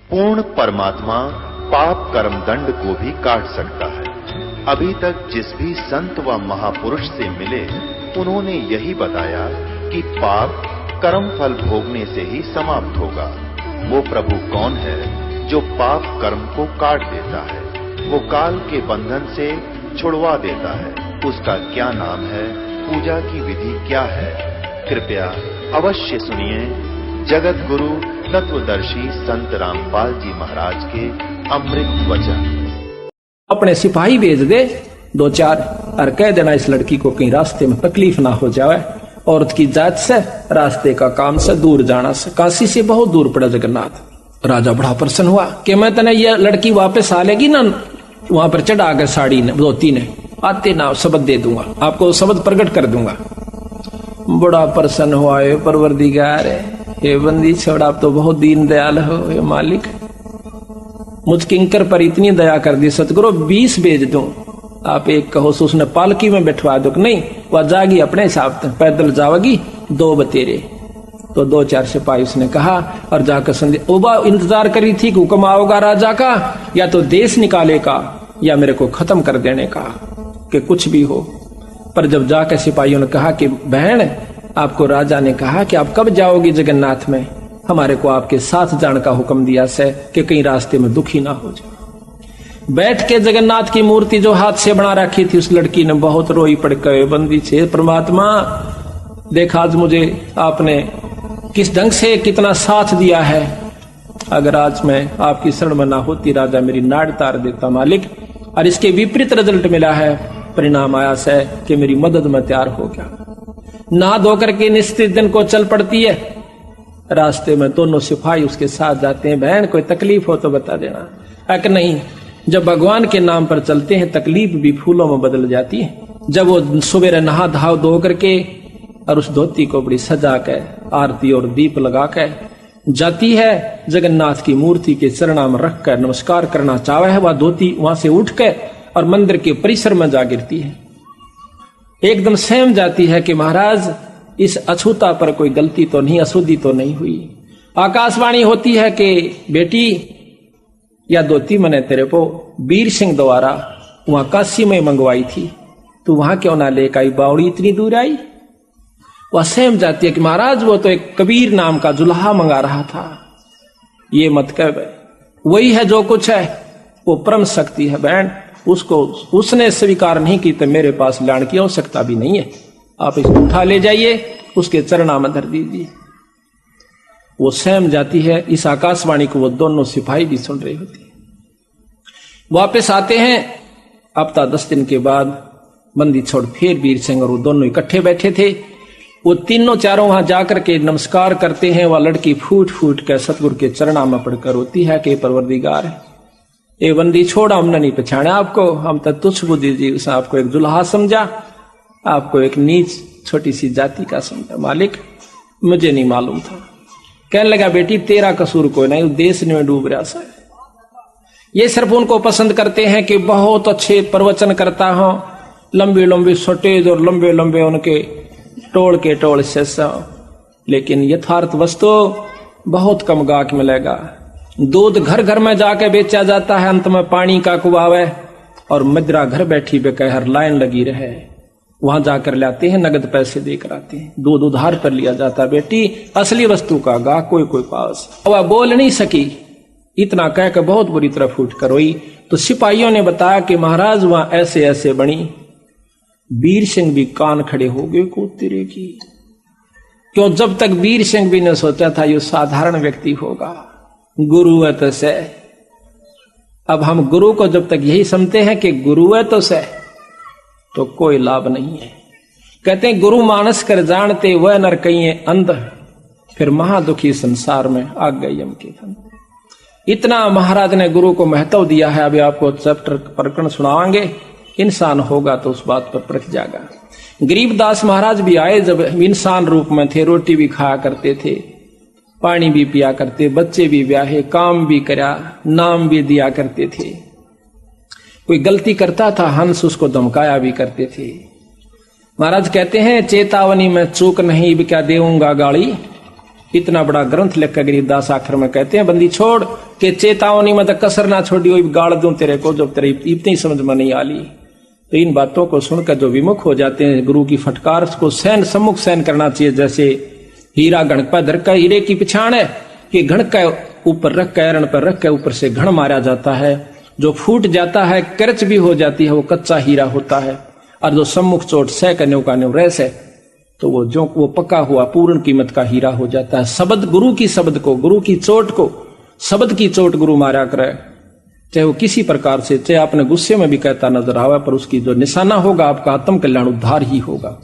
पूर्ण परमात्मा पाप कर्म दंड को भी काट सकता है। अभी तक जिस भी संत व महापुरुष से मिले उन्होंने यही बताया कि पाप कर्म फल भोगने से ही समाप्त होगा। वो प्रभु कौन है जो पाप कर्म को काट देता है, वो काल के बंधन से छुड़वा देता है। उसका क्या नाम है, पूजा की विधि क्या है? कृपया अवश्य सुनिए जगत गुरु तत्वदर्शी संत रामपाल जी महाराज के अमृत वचन। अपने सिपाही भेज दे 2-4 और कह देना इस लड़की को कहीं रास्ते में तकलीफ ना हो जाए। औरत की जात से, रास्ते का काम से दूर जाना से, काशी से बहुत दूर पड़ा जगन्नाथ। राजा बड़ा प्रसन्न हुआ कि मैं तने ये लड़की वापस आ लेगी ना, वहां पर चढ़ा कर साड़ी ने धोती ने आते ना शब्द दे दूंगा, आपको शब्द प्रकट कर दूंगा। बड़ा प्रसन्न हुआ है परवरदिगार, ये बंदी छोड़, आप तो बहुत दीन दयाल हो ये मालिक, मुझ किंकर पर इतनी दया कर दी सतगुरु, 20 भेज दूं, आप एक कहो तो उसने पालकी में बैठवा दो। नहीं, वह जागी अपने हिसाब से, पैदल जाओगी 2 बतेरे। तो 2-4 सिपाही उसने कहा और जाकर संदेश ओबा इंतजार करी थी कि हुक्म आओगा राजा का, या तो देश निकाले का या मेरे को खत्म कर देने का, कि कुछ भी हो। पर जब जाकर सिपाहियों ने कहा कि बहन, आपको राजा ने कहा कि आप कब जाओगी जगन्नाथ में, हमारे को आपके साथ जाने का हुक्म दिया से कि कहीं रास्ते में दुखी ना हो जाए। बैठ के जगन्नाथ की मूर्ति जो हाथ से बना रखी थी उस लड़की ने बहुत रोई पड़ के, बंदी छे परमात्मा, देखा आज मुझे आपने किस ढंग से कितना साथ दिया है, अगर आज मैं आपकी शरण में ना होती राजा मेरी नाड़ तार देता मालिक, और इसके विपरीत रिजल्ट मिला है, परिणाम आया से कि मेरी मदद में तैयार हो गया। नहा धोकर के निश्चित दिन को चल पड़ती है। रास्ते में दोनों सिपाही उसके साथ जाते हैं, बहन कोई तकलीफ हो तो बता देना। अक नहीं, जब भगवान के नाम पर चलते हैं तकलीफ भी फूलों में बदल जाती है। जब वो सुबह नहा धाव धो करके और उस धोती को बड़ी सजा के आरती और दीप लगा के जाती है, जगन्नाथ की मूर्ति के चरणा में रख कर नमस्कार करना चाहे है, वह धोती वहां से उठ के और मंदिर के परिसर में जा गिरती है। एकदम सहम जाती है कि महाराज इस अछूता पर कोई गलती तो नहीं, अशुद्धि तो नहीं हुई। आकाशवाणी होती है कि बेटी, या धोती मैंने तेरे को वीर सिंह द्वारा वहां काशी में मंगवाई थी, तू वहां क्यों ना लेकर आई, बावड़ी इतनी दूर आई। वह सहम जाती है कि महाराज वो तो एक कबीर नाम का जुल्हा मंगा रहा था, ये मत कह, वही है जो कुछ है, वो परम शक्ति है बहन, उसको उसने स्वीकार नहीं की तो मेरे पास लाने की आवश्यकता भी नहीं है, आप इसको उठा ले जाइए, उसके चरणा में धर दीजिए। वो सहम जाती है। इस आकाशवाणी को वो दोनों सिपाही भी सुन रहे होते हैं। वापस आते हैं, हफ्ता 10 दिन के बाद बंदी छोड़ फिर वीर सिंह और वो दोनों इकट्ठे बैठे थे। वो तीनों चारों वहां जाकर के नमस्कार करते हैं। वह लड़की फूट फूट कर सतगुरु के चरणा में पड़कर रोती है कि परवरदिगार, ये बंदी छोड़, हमने नहीं पहचाना आपको, हम तो तुच्छ बुद्धि जी, उसने आपको एक जुल्हा समझा, आपको एक नीच छोटी सी जाति का समझा, मालिक मुझे नहीं मालूम था। कहने लगा बेटी तेरा कसूर कोई नहीं, देश में डूब रहा सा। ये सिर्फ उनको पसंद करते हैं कि बहुत अच्छे प्रवचन करता हूं, लंबे लंबे सटेज और लंबे लंबे उनके टोल के टोल से, लेकिन यथार्थ वस्तु बहुत कम गाहक मिलेगा। दूध घर घर में जाके बेचा जाता है, अंत में पानी का कुआवे, और मदिरा घर बैठी बेकहर लाइन लगी रहे, वहां जाकर लाते हैं, नगद पैसे देकर आते हैं, दूध उधार पर लिया जाता है। बेटी असली वस्तु का गा कोई कोई पास। वह बोल नहीं सकी, इतना कहकर बहुत बुरी तरह फूट कर रोई। तो सिपाहियों ने बताया कि महाराज वहां ऐसे ऐसे बनी। वीर सिंह भी कान खड़े हो गए को तेरे की, क्यों जब तक वीर सिंह भी ने सोचा था ये साधारण व्यक्ति होगा, गुरु है तो से। अब हम गुरु को जब तक यही समझते हैं कि गुरु है तो से, तो कोई लाभ नहीं है। कहते हैं गुरु मानस कर जानते वह नर कहिए अंध, फिर महादुखी संसार में आ गए यम के फन। इतना महाराज ने गुरु को महत्व दिया है। अभी आपको चैप्टर प्रकरण सुनावांगे, इंसान होगा तो उस बात पर परख जाएगा। गरीबदास महाराज भी आए, जब इंसान रूप में थे, रोटी भी खाया करते थे, पानी भी पिया करते, बच्चे भी ब्याहे, काम भी करा, नाम भी दिया करते थे। कोई गलती करता था हंस उसको धमकाया भी करते थे। महाराज कहते हैं चेतावनी में चूक नहीं भी क्या देऊंगा गाली। इतना बड़ा ग्रंथ लिखकर गरीबदास आखिर में कहते हैं बंदी छोड़, कि चेतावनी में तो कसर ना छोड़ी हुई गाड़ दूं तेरे को, जब तेरे इतनी समझ में नहीं आली। तो इन बातों को सुनकर जो विमुख हो जाते हैं, गुरु की फटकार को सम्मुख सहन करना चाहिए। जैसे हीरा घण पर धर का, हीरे की पिछाड़ है कि घण का ऊपर रख के, एरण पर रख के ऊपर से घण मारा जाता है। जो फूट जाता है, करच भी हो जाती है, वो कच्चा हीरा होता है। और जो सम्मुख चोट सह का न्यू का न्यू रह है, तो वो पक्का हुआ पूर्ण कीमत का हीरा हो जाता है। शब्द गुरु की, शब्द को, गुरु की चोट को, शब्द की चोट गुरु मारा करे, चाहे वो किसी प्रकार से, चाहे आपने गुस्से में भी कहता नजर आवा, पर उसकी जो निशाना होगा आपका आत्म कल्याण उद्धार ही होगा।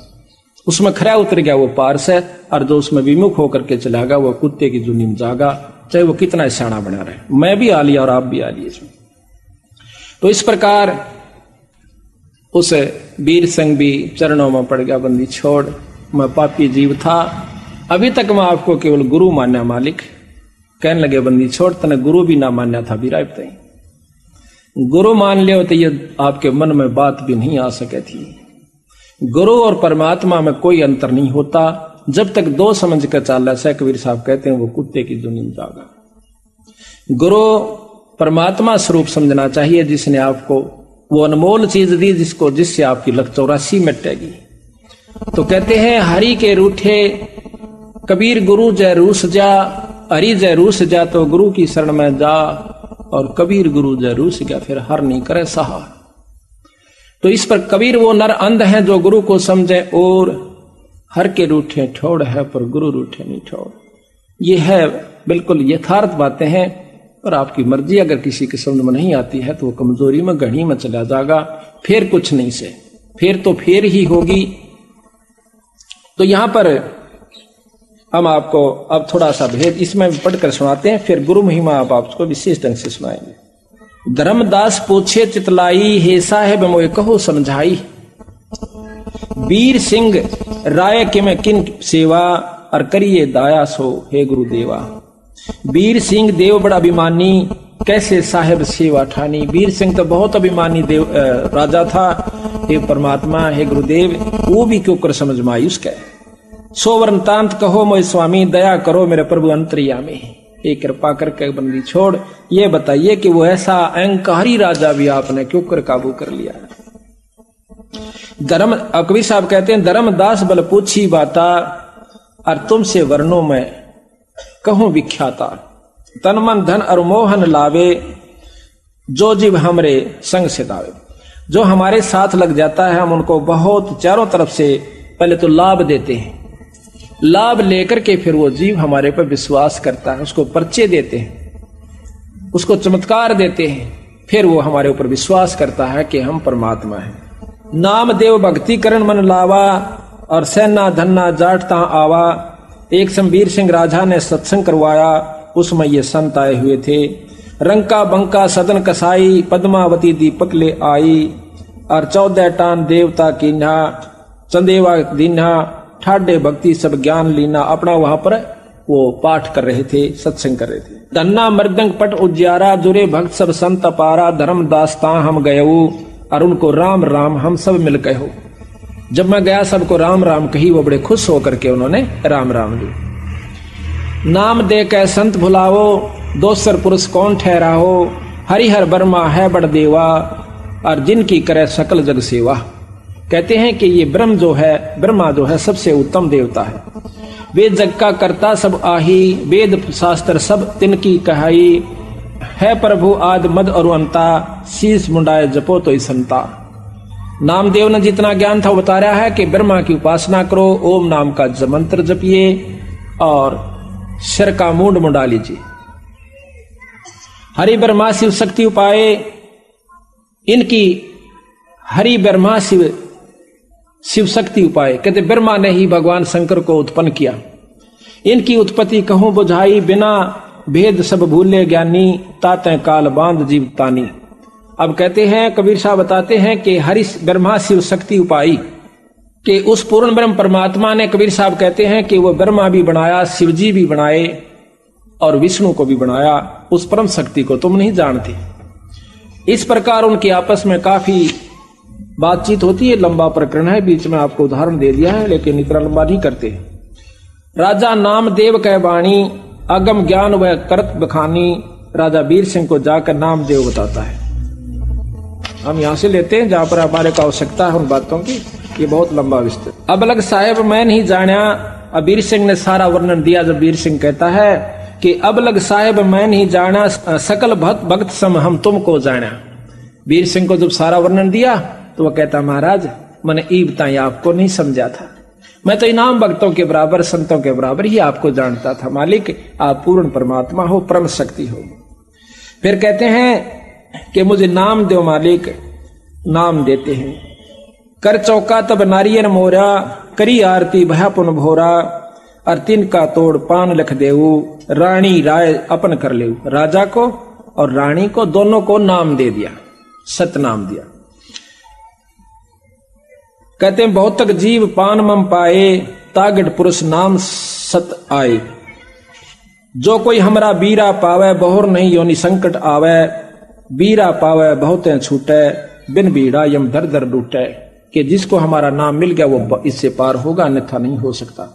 उसमें खरा उतर गया वो पार से, और जो उसमें विमुख होकर के चलागा वो कुत्ते की जुनी में जागा, चाहे वो कितना शाना बना रहे। मैं भी आ लिया और आप भी आ लिए इसमें। तो इस प्रकार उस वीर सिंह भी चरणों में पड़ गया, बंदी छोड़, मैं पापी जीव था, अभी तक मैं आपको केवल गुरु मान्या मालिक। कहने लगे बंदी छोड़, तने गुरु भी ना मान्या था बिराब तई, गुरु मान लियो तो ये आपके मन में बात भी नहीं आ सके थी। गुरु और परमात्मा में कोई अंतर नहीं होता, जब तक दो समझ कर चाला से, कबीर साहब कहते हैं, वो कुत्ते की जुनी में जागा। गुरु परमात्मा स्वरूप समझना चाहिए, जिसने आपको वो अनमोल चीज दी, जिससे आपकी लख 84 मिटेगी। तो कहते हैं हरि के रूठे कबीर गुरु जय रूस जा, हरि जय रूस जा तो गुरु की शरण में जा, और कबीर गुरु जय रूस गया फिर हर नहीं करे सहा। तो इस पर कबीर वो नर अंध है जो गुरु को समझे, और हर के रूठे ठोड़ है पर गुरु रूठे नहीं ठोड़। ये है बिल्कुल यथार्थ बातें हैं, और आपकी मर्जी अगर किसी की समझ में नहीं आती है तो वो कमजोरी में घड़ी में चला जाएगा, फिर कुछ नहीं से, फिर तो फिर ही होगी। तो यहां पर हम आपको अब थोड़ा सा भेद इसमें पढ़कर सुनाते हैं, फिर गुरु महिमा आप आपको विशेष ढंग से सुनाएंगे। धर्मदास पूछे चितलाई, हे साहेब मोए कहो समझाई, वीर सिंह राय के में किन सेवा, और करिए दाया सो हे गुरुदेवा। वीर सिंह देव बड़ा अभिमानी, कैसे साहेब सेवा ठानी। वीर सिंह तो बहुत अभिमानी देव राजा था, हे परमात्मा हे गुरुदेव वो भी क्यों कर समझ में आई उसके। सोवर्ण तांत कहो मोय स्वामी, दया करो मेरे प्रभु अंतर्यामी। एक कृपा करके बंदी छोड़, ये बताइए कि वो ऐसा अहंकारी राजा भी आपने क्यों कर काबू कर लिया। धर्म कबीर साहब कहते हैं, धर्मदास बल पूछी बाता, और तुमसे वर्णों में कहूं विख्याता। तन मन धन और मोहन लावे, जो जीव हमरे संग से दावे। जो हमारे साथ लग जाता है हम उनको बहुत चारों तरफ से पहले तो लाभ देते हैं, लाभ लेकर के फिर वो जीव हमारे पर विश्वास करता है, उसको परिचय देते हैं, उसको चमत्कार देते हैं, फिर वो हमारे ऊपर विश्वास करता है कि हम परमात्मा हैं। नाम देव भक्ति करण मन लावा, और सेना धन्ना जाटता आवा। एक वीर सिंह राजा ने सत्संग करवाया, उसमें ये संत आए हुए थे। रंका बंका सदन कसाई, पद्मावती दीपक ले आई, और 14 टान देवता कीन्हा, चंदेवा दीन्हा, ठाडे भक्ति सब ज्ञान लीना। अपना वहां पर वो पाठ कर रहे थे, सत्संग कर रहे थे। धन्ना मृदंग पट उज्यारा, जुरे भक्त सब संत पारा, धर्मदास ता हम गयऊ, और उनको राम राम हम सब मिल गए। जब मैं गया सबको राम राम कही, वो बड़े खुश होकर के उन्होंने राम राम ली। नाम दे के संत भुलाओ, दोसर पुरुष कौन ठहराओ, हरिहर बर्मा है बड़ देवा, और जिनकी करे सकल जग सेवा। कहते हैं कि ये ब्रह्म जो है, ब्रह्मा जो है सबसे उत्तम देवता है। वेद जग का करता सब आही, वेद शास्त्र सब तिनकी कहाई, है प्रभु आद मद और अंता, शीश मुंडाए जपो तो संता। नामदेव ने जितना ज्ञान था वो बता रहा है कि ब्रह्मा की उपासना करो, ओम नाम का मंत्र जपिए, और सिर का मूंड मुंडा लीजिए। हरि ब्रह्मा शिव शक्ति उपाय, इनकी हरि ब्रह्मा शिव शिव शक्ति उपाय। कहते ब्रह्मा ने ही भगवान शंकर को उत्पन्न किया, इनकी उत्पत्ति कहूं बुझाई, बिना भेद सब भूले ज्ञानी, ताते काल बांध जीव तानी। अब कहते हैं कबीर साहब बताते हैं कि हरि ब्रह्मा शिव शक्ति उपाई, कि उस पूर्ण ब्रह्म परमात्मा ने, कबीर साहब कहते हैं कि वो ब्रह्मा भी बनाया, शिवजी भी बनाए, और विष्णु को भी बनाया। उस परम शक्ति को तुम नहीं जानते। इस प्रकार उनकी आपस में काफी बातचीत होती है। लंबा प्रकरण है, बीच में आपको उदाहरण दे दिया है, लेकिन इतना लंबा नहीं करते। राजा नामदेव कह बाणी, अगम ज्ञान व करत बखानी, राजा वीर सिंह को जाकर नामदेव बताता है। हम यहां से लेते हैं जहां पर हमारे को आवश्यकता है उन बातों की, ये बहुत लंबा विस्तृत। अब लग साहेब मैं नहीं जाना, अब वीर सिंह ने सारा वर्णन दिया। जब वीर सिंह कहता है कि अब लग साहेब मैं नहीं जाना, सकल भक्त सम हम तुमको जाना। वीर सिंह को जब सारा वर्णन दिया तो वह कहता महाराज मैंने ईब ताई आपको नहीं समझा था, मैं तो इनाम भक्तों के बराबर संतों के बराबर ही आपको जानता था। मालिक आप पूर्ण परमात्मा हो, परम शक्ति हो। फिर कहते हैं कि मुझे नाम दो मालिक। नाम देते हैं। कर चौका तब नारियर मोरा, करी आरती भया पुन भोरा, और तिन का तोड़ पान लख देऊ, रानी राय अपन कर ले। राजा को और रानी को दोनों को नाम दे दिया, सतनाम दिया। कहते हैं बहुत तक जीव पान मम पाए, तागड़ पुरुष नाम सत आए। जो कोई हमरा बीरा पावे, बहुर नहीं योनि संकट आवे। बीरा पावे बहुत छूटे, बिन बीड़ा यम दर दर लूटे। कि जिसको हमारा नाम मिल गया वो इससे पार होगा, अन्यथा नहीं हो सकता।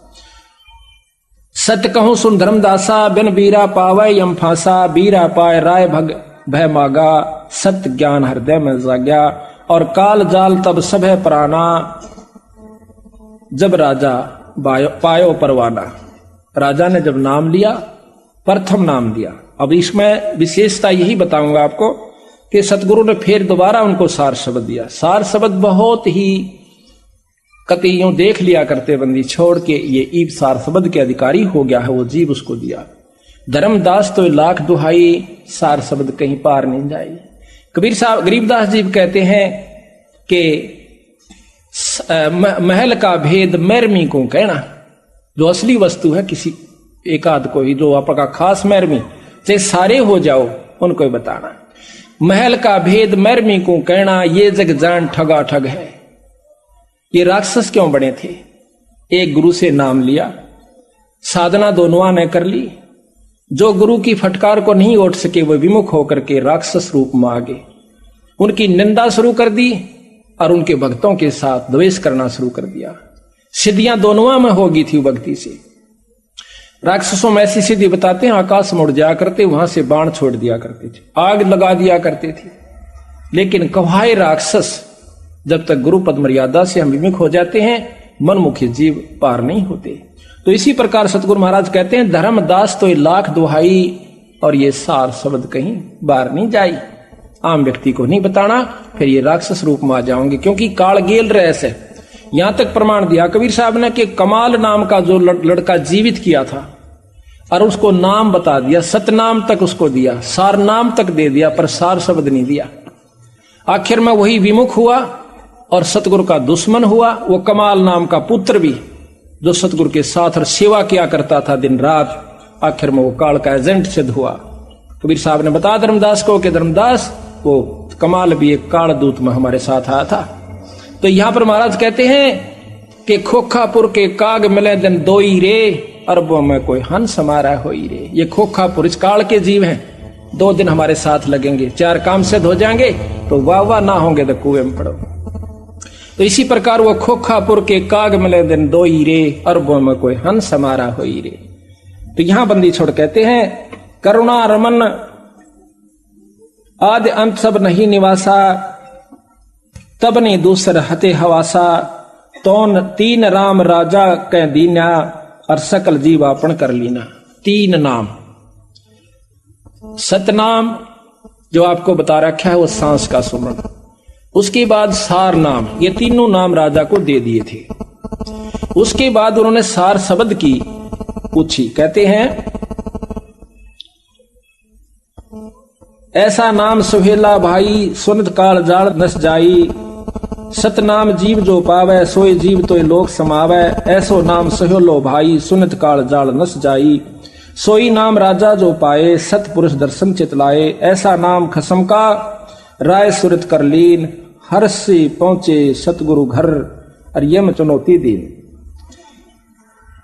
सत्य कहूं सुन धर्मदासा, बिन बीरा पावे यम फांसा। बीरा पाए राय भग भय मागा, सत्य ज्ञान हृदय में जाग्या। और काल जाल तब सब है प्राणा, जब राजा पायो परवाना। राजा ने जब नाम लिया, प्रथम नाम दिया। अब इसमें विशेषता यही बताऊंगा आपको कि सतगुरु ने फिर दोबारा उनको सार शब्द दिया। सार शब्द बहुत ही कति यूं देख लिया करते बंदी छोड़ के ये ईब सार शब्द के अधिकारी हो गया है, वो जीव उसको दिया। धर्मदास तो लाख दुहाई, सार शब्द कहीं पार नहीं जाए। कबीर साहब गरीबदास जी कहते हैं कि महल का भेद मैरमी को कहना। जो असली वस्तु है किसी एक आध को ही, जो आपका खास मैरमी, चाहे सारे हो जाओ उनको ही बताना। महल का भेद मैरमी को कहना, ये जग जान ठगा ठग है। ये राक्षस क्यों बने थे? एक गुरु से नाम लिया, साधना दोनों ने कर ली। जो गुरु की फटकार को नहीं उठ सके वो विमुख होकर के राक्षस रूप में आ गए। उनकी निंदा शुरू कर दी और उनके भक्तों के साथ द्वेष करना शुरू कर दिया। सिद्धियां दोनों में होगी थी भक्ति से। राक्षसों में ऐसी सिद्धि बताते हैं, आकाश में उड़ जाया करते, वहां से बाण छोड़ दिया करते थे, आग लगा दिया करते थे। लेकिन कवाए राक्षस जब तक गुरु पद मर्यादा से हम विमुख हो जाते हैं, मनमुखी जीव पार नहीं होते। तो इसी प्रकार सतगुरु महाराज कहते हैं धर्मदास तो लाख दुहाई, और ये सार शब्द कहीं बाहर नहीं जाई। आम व्यक्ति को नहीं बताना, फिर ये राक्षस रूप में आ जाओगे, क्योंकि कालगेल रहस्य है। यहां तक प्रमाण दिया कबीर साहब ने कि कमाल नाम का जो लड़का जीवित किया था और उसको नाम बता दिया, सतनाम तक उसको दिया, सार नाम तक दे दिया, पर सार शब्द नहीं दिया। आखिर में वही विमुख हुआ और सतगुरु का दुश्मन हुआ। वो कमाल नाम का पुत्र भी जो सतगुरु के साथ और सेवा किया करता था दिन रात, आखिर में वो काल का एजेंट सिद्ध हुआ। कबीर साहब ने बताया धर्मदास को कि धर्मदास वो कमाल भी एक काल दूत में हमारे साथ आया था। तो यहां पर महाराज कहते हैं कि खोखापुर के काग मिले दिन दोई रे, अरबों में कोई हंस हमारा होई रे। ये खोखापुर इस काल के जीव हैं, 2 दिन हमारे साथ लगेंगे, 4 काम सिद्ध हो जाएंगे तो वाह वाह, ना होंगे तो कुएं में पड़ो। तो इसी प्रकार वो खोखापुर के काग मिले दिन दोई रे, अरबों में कोई हंस हमारा होई रे। तो यहां बंदी छोड़ कहते हैं करुणा रमन आदि अंत सब नहीं निवासा, तब ने दूसर हते हवासा। तोन 3 राम राजा कै दीना, और सकल जीव आपन कर लीना। 3 नाम, सतनाम जो आपको बता रखा है वो सांस का सुमरण, उसके बाद सार नाम, ये तीनों नाम राजा को दे दिए थे। उसके बाद उन्होंने सार शब्द की पूछी। कहते हैं ऐसा नाम सुहेला भाई, सुनत काल जाल नस जाई। सतनाम जीव जो पावे, सोए जीव तो लोक समावे। ऐसो नाम सुहेलो भाई, सुनत काल जाल नस जाई। सोई नाम राजा जो पाए, सतपुरुष दर्शन चितलाए। ऐसा नाम खसम का, राय सुरत कर लीन। हर से पहुंचे सतगुरु घर, और यम चुनौती दीन।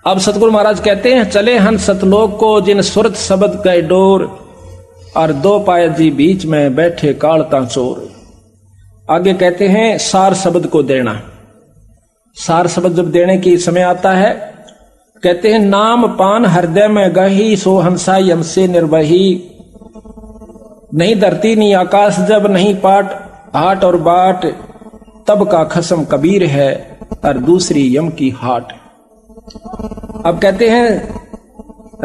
अब सतगुरु महाराज कहते हैं चले हन सतलोक को, जिन सुरत शब्द गए डोर। और 2 पाए जी बीच में बैठे कालता चोर। आगे कहते हैं सार शब्द को देना। सार शब्द जब देने की समय आता है, कहते हैं नाम पान हृदय में गही, सो हंसा यम से निर्वही। नहीं धरती नहीं आकाश जब नहीं पाट हाट और बाट, तब का खसम कबीर है और दूसरी यम की हाट। अब कहते हैं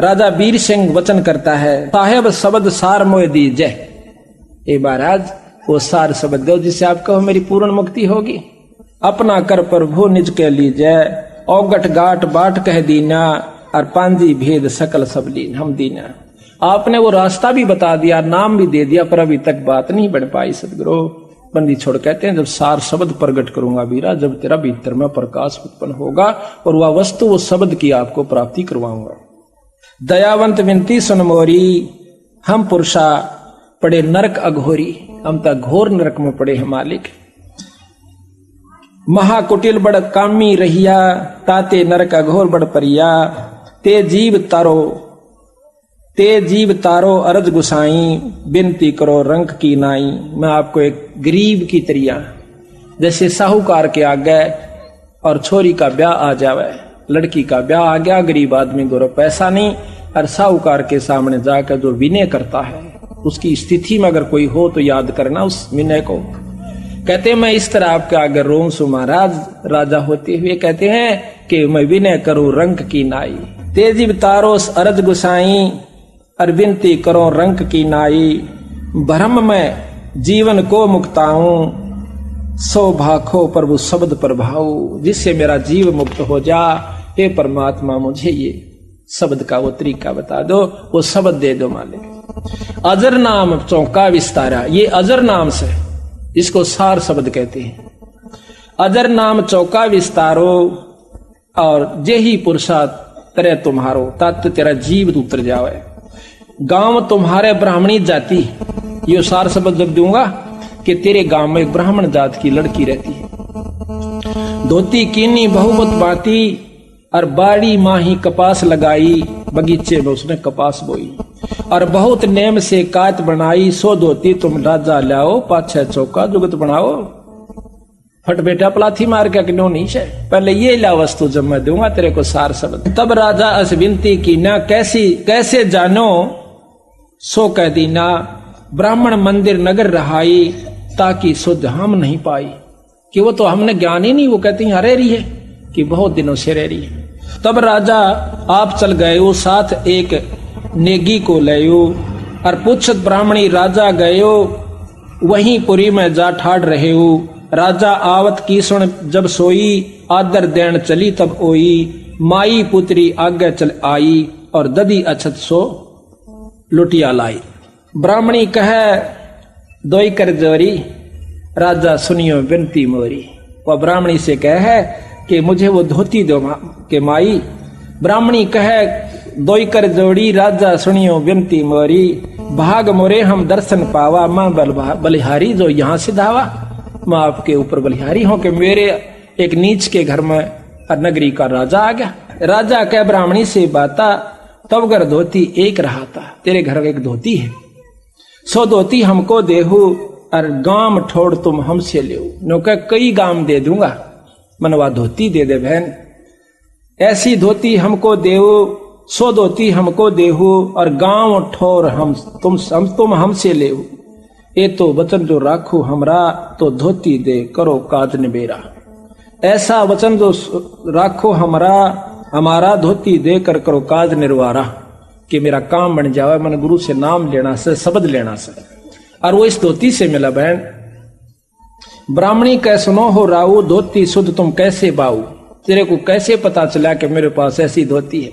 राजा वीर सिंह वचन करता है, साहेब शब्द सार मोह दीजय। ए महाराज वो सार शब्द दो जिससे आप कहो मेरी पूर्ण मुक्ति होगी। अपना कर प्रभु निज के लीजय, औगट गाट बाट कह दीना, और पांजी भेद सकल सब लीन हम दीना। आपने वो रास्ता भी बता दिया, नाम भी दे दिया, पर अभी तक बात नहीं बढ़ पाई सदगुरु। बंदी छोड़ कहते हैं जब सार शब्द प्रकट करूंगा वीरा, जब तेरा भीतर में प्रकाश उत्पन्न होगा और वह वस्तु वो शब्द की आपको प्राप्ति करवाऊंगा। दयावंत विनती सुन मोरी, हम पुरुषा पड़े नरक अघोरी। हम तक घोर नरक में पड़े हैं मालिक। महाकुटिल बड़ कामी रहिया, ताते नरक अघोर बड़ परिया। ते जीव तारो अरज गुसाई, बिनती करो रंग की नाई। मैं आपको एक गरीब की तरिया, जैसे साहूकार के आगे और छोरी का ब्याह आ जावे, लड़की का ब्याह आ गया, गरीब आदमी को पैसा नहीं, और साहूकार के सामने जाकर जो विनय करता है, उसकी स्थिति में अगर कोई हो तो याद करना उस विनय को। कहते मैं इस तरह आपके आगे रोऊं सु महाराज। राजा होते हुए कहते हैं कि मैं विनय करूं रंग की नाई। तेजीब तारोस अरज गुसाई, और विनती करो रंग की नाई। भ्रम में जीवन को मुक्ताऊं, सो भाखो प्रभु शब्द प्रभाऊ। जिससे मेरा जीव मुक्त हो जा, हे परमात्मा मुझे ये शब्द का वो तरीका बता दो, वो शब्द दे दो मालिक। अजर नाम चौका विस्तारा, ये अजर नाम से इसको सार शब्द कहते हैं। अजर नाम चौका विस्तारो, और जे ही पुरुषा तरह तुम्हारो, तत् तेरा जीव उतर जावे। गांव तुम्हारे ब्राह्मणी जाति, ये सार शब्द जब दूंगा कि तेरे गांव में एक ब्राह्मण जात की लड़की रहती है। धोती कीनी बहुमत बाती, और बाड़ी माही कपास लगाई। बगीचे में उसने कपास बोई, और बहुत नेम से कात बनाई। सो धोती तुम राजा लाओ, पाछे चौका जुगत बनाओ। फट बेटा पलाथी मार के क्यों नहीं है, पहले ये ला वस्तु जब मैं दूंगा तेरे को सार शब्द। तब राजा अस विनती की ना, कैसे जानो सो कह दीना। ब्राह्मण मंदिर नगर रहाई, ताकि शुद्ध हम नहीं पाई। कि वो तो हमने ज्ञान ही नहीं, वो कहती हैं रह रही है कि बहुत दिनों से रह रही है। तब राजा आप चल गए साथ एक नेगी को लयो, और पूछत ब्राह्मणी राजा गयो, वहीं पुरी में जा ठाड़ रहे हो। राजा आवत की सुन जब सोई, आदर देन चली तब ओई। माई पुत्री आगे चल आई, और ददी अछत सो लुटिया लाई। ब्राह्मणी कहे दोई कर जोरी, राजा सुनियो विनती मोरी। वह ब्राह्मणी से कहे कि मुझे वो धोती दो के माई। ब्राह्मणी कहे दोई कर जोड़ी, राजा सुनियो विनती मोरी। भाग मोरे हम दर्शन पावा, मां बलिहारी जो यहाँ से धावा। मैं आपके ऊपर बलिहारी हूं कि मेरे एक नीच के घर में नगरी का राजा आ गया। राजा कह ब्राह्मणी से बाता, तब घर धोती एक रहा था। तेरे घर एक धोती है, सो धोती हमको देहू, और गाम ठोड़ तुम हमसे ले। नो कह कई गाम दे दूंगा, मनवा धोती दे दे बहन। ऐसी धोती हमको देहू, सो धोती हमको देहू, और गांव ठोर तुम हमसे ले। ये तो वचन जो राखो हमरा, तो धोती दे करो काज निबेरा। ऐसा वचन जो राखो हमारा धोती दे कर करो काज निर्वारा। कि मेरा काम बन जावे, मन गुरु से नाम लेना से, शब्द लेना से। और वो इस धोती से मिला बहन। ब्राह्मणी कह सुनो हो राऊ, धोती शुद्ध तुम कैसे बाऊ। तेरे को कैसे पता चला कि मेरे पास ऐसी धोती है।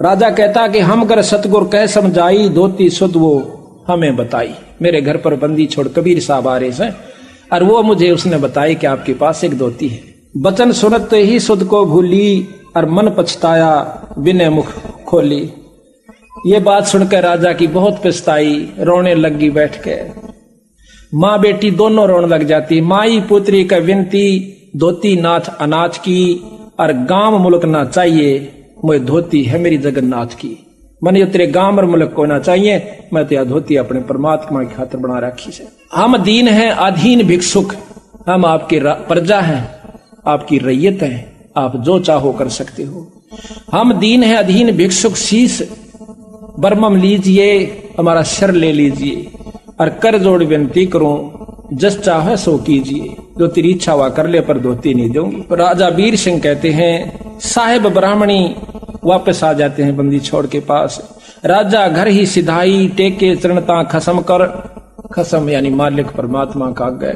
राजा कहता कि हम कर सतगुर कह समझाई, धोती शुद्ध वो हमें बताई। मेरे घर पर बंदी छोड़ कबीर साहब आ रहे हैं, और वो मुझे उसने बताई कि आपके पास एक धोती है। बचन सुनते ही शुद्ध को भूली, और मन पछताया बिने मुख खोली। ये बात सुनकर राजा की बहुत पछताई, रोने लगी बैठ के। माँ बेटी दोनों रोने लग जाती। माई पुत्री का विनती, धोती नाथ अनाथ की, और गांव मुल्क ना चाहिए, मुझे धोती है मेरी जगन्नाथ की। मन ये तेरे गांव और मुल्क को ना चाहिए, मैं तो धोती अपने परमात्मा की खातिर बना रखी से। हम दीन हैं अधीन भिक्षुक, हम आपके प्रजा हैं, आपकी रैयत हैं, आप जो चाहो कर सकते हो। हम दीन हैं अधीन भिक्षुक, शीश बरमम लीजिए, हमारा शर ले लीजिए और कर जोड़ विनती करूं, जस चाहे सो कीजिए, जो तेरी इच्छा हुआ कर ले पर धोती नहीं दूंगी। राजा वीर सिंह कहते हैं साहेब ब्राह्मणी वापस आ जाते हैं बंदी छोड़ के पास। राजा घर ही सिधाई टेके चरणता खसम कर, खसम यानी मालिक परमात्मा का आगे,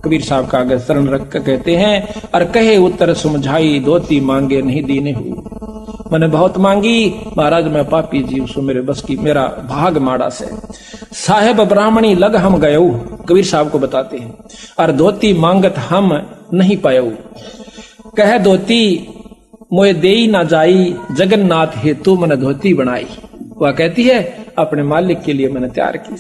कबीर साहब का आगे शरण रख कर कहते हैं और कहे उत्तर समझाई, धोती मांगे नहीं दीने हूँ। मैंने बहुत मांगी महाराज, मैं पापी जीव सो मेरे बस की, मेरा भाग माड़ा से। साहेब ब्राह्मणी लग हम गयो, कबीर साहब को बताते हैं, और धोती मांगत हम नहीं पायो। कह धोती मोए देई ना जाई, जगन्नाथ हेतु मैंने धोती बनाई। वह कहती है अपने मालिक के लिए मैंने तैयार की।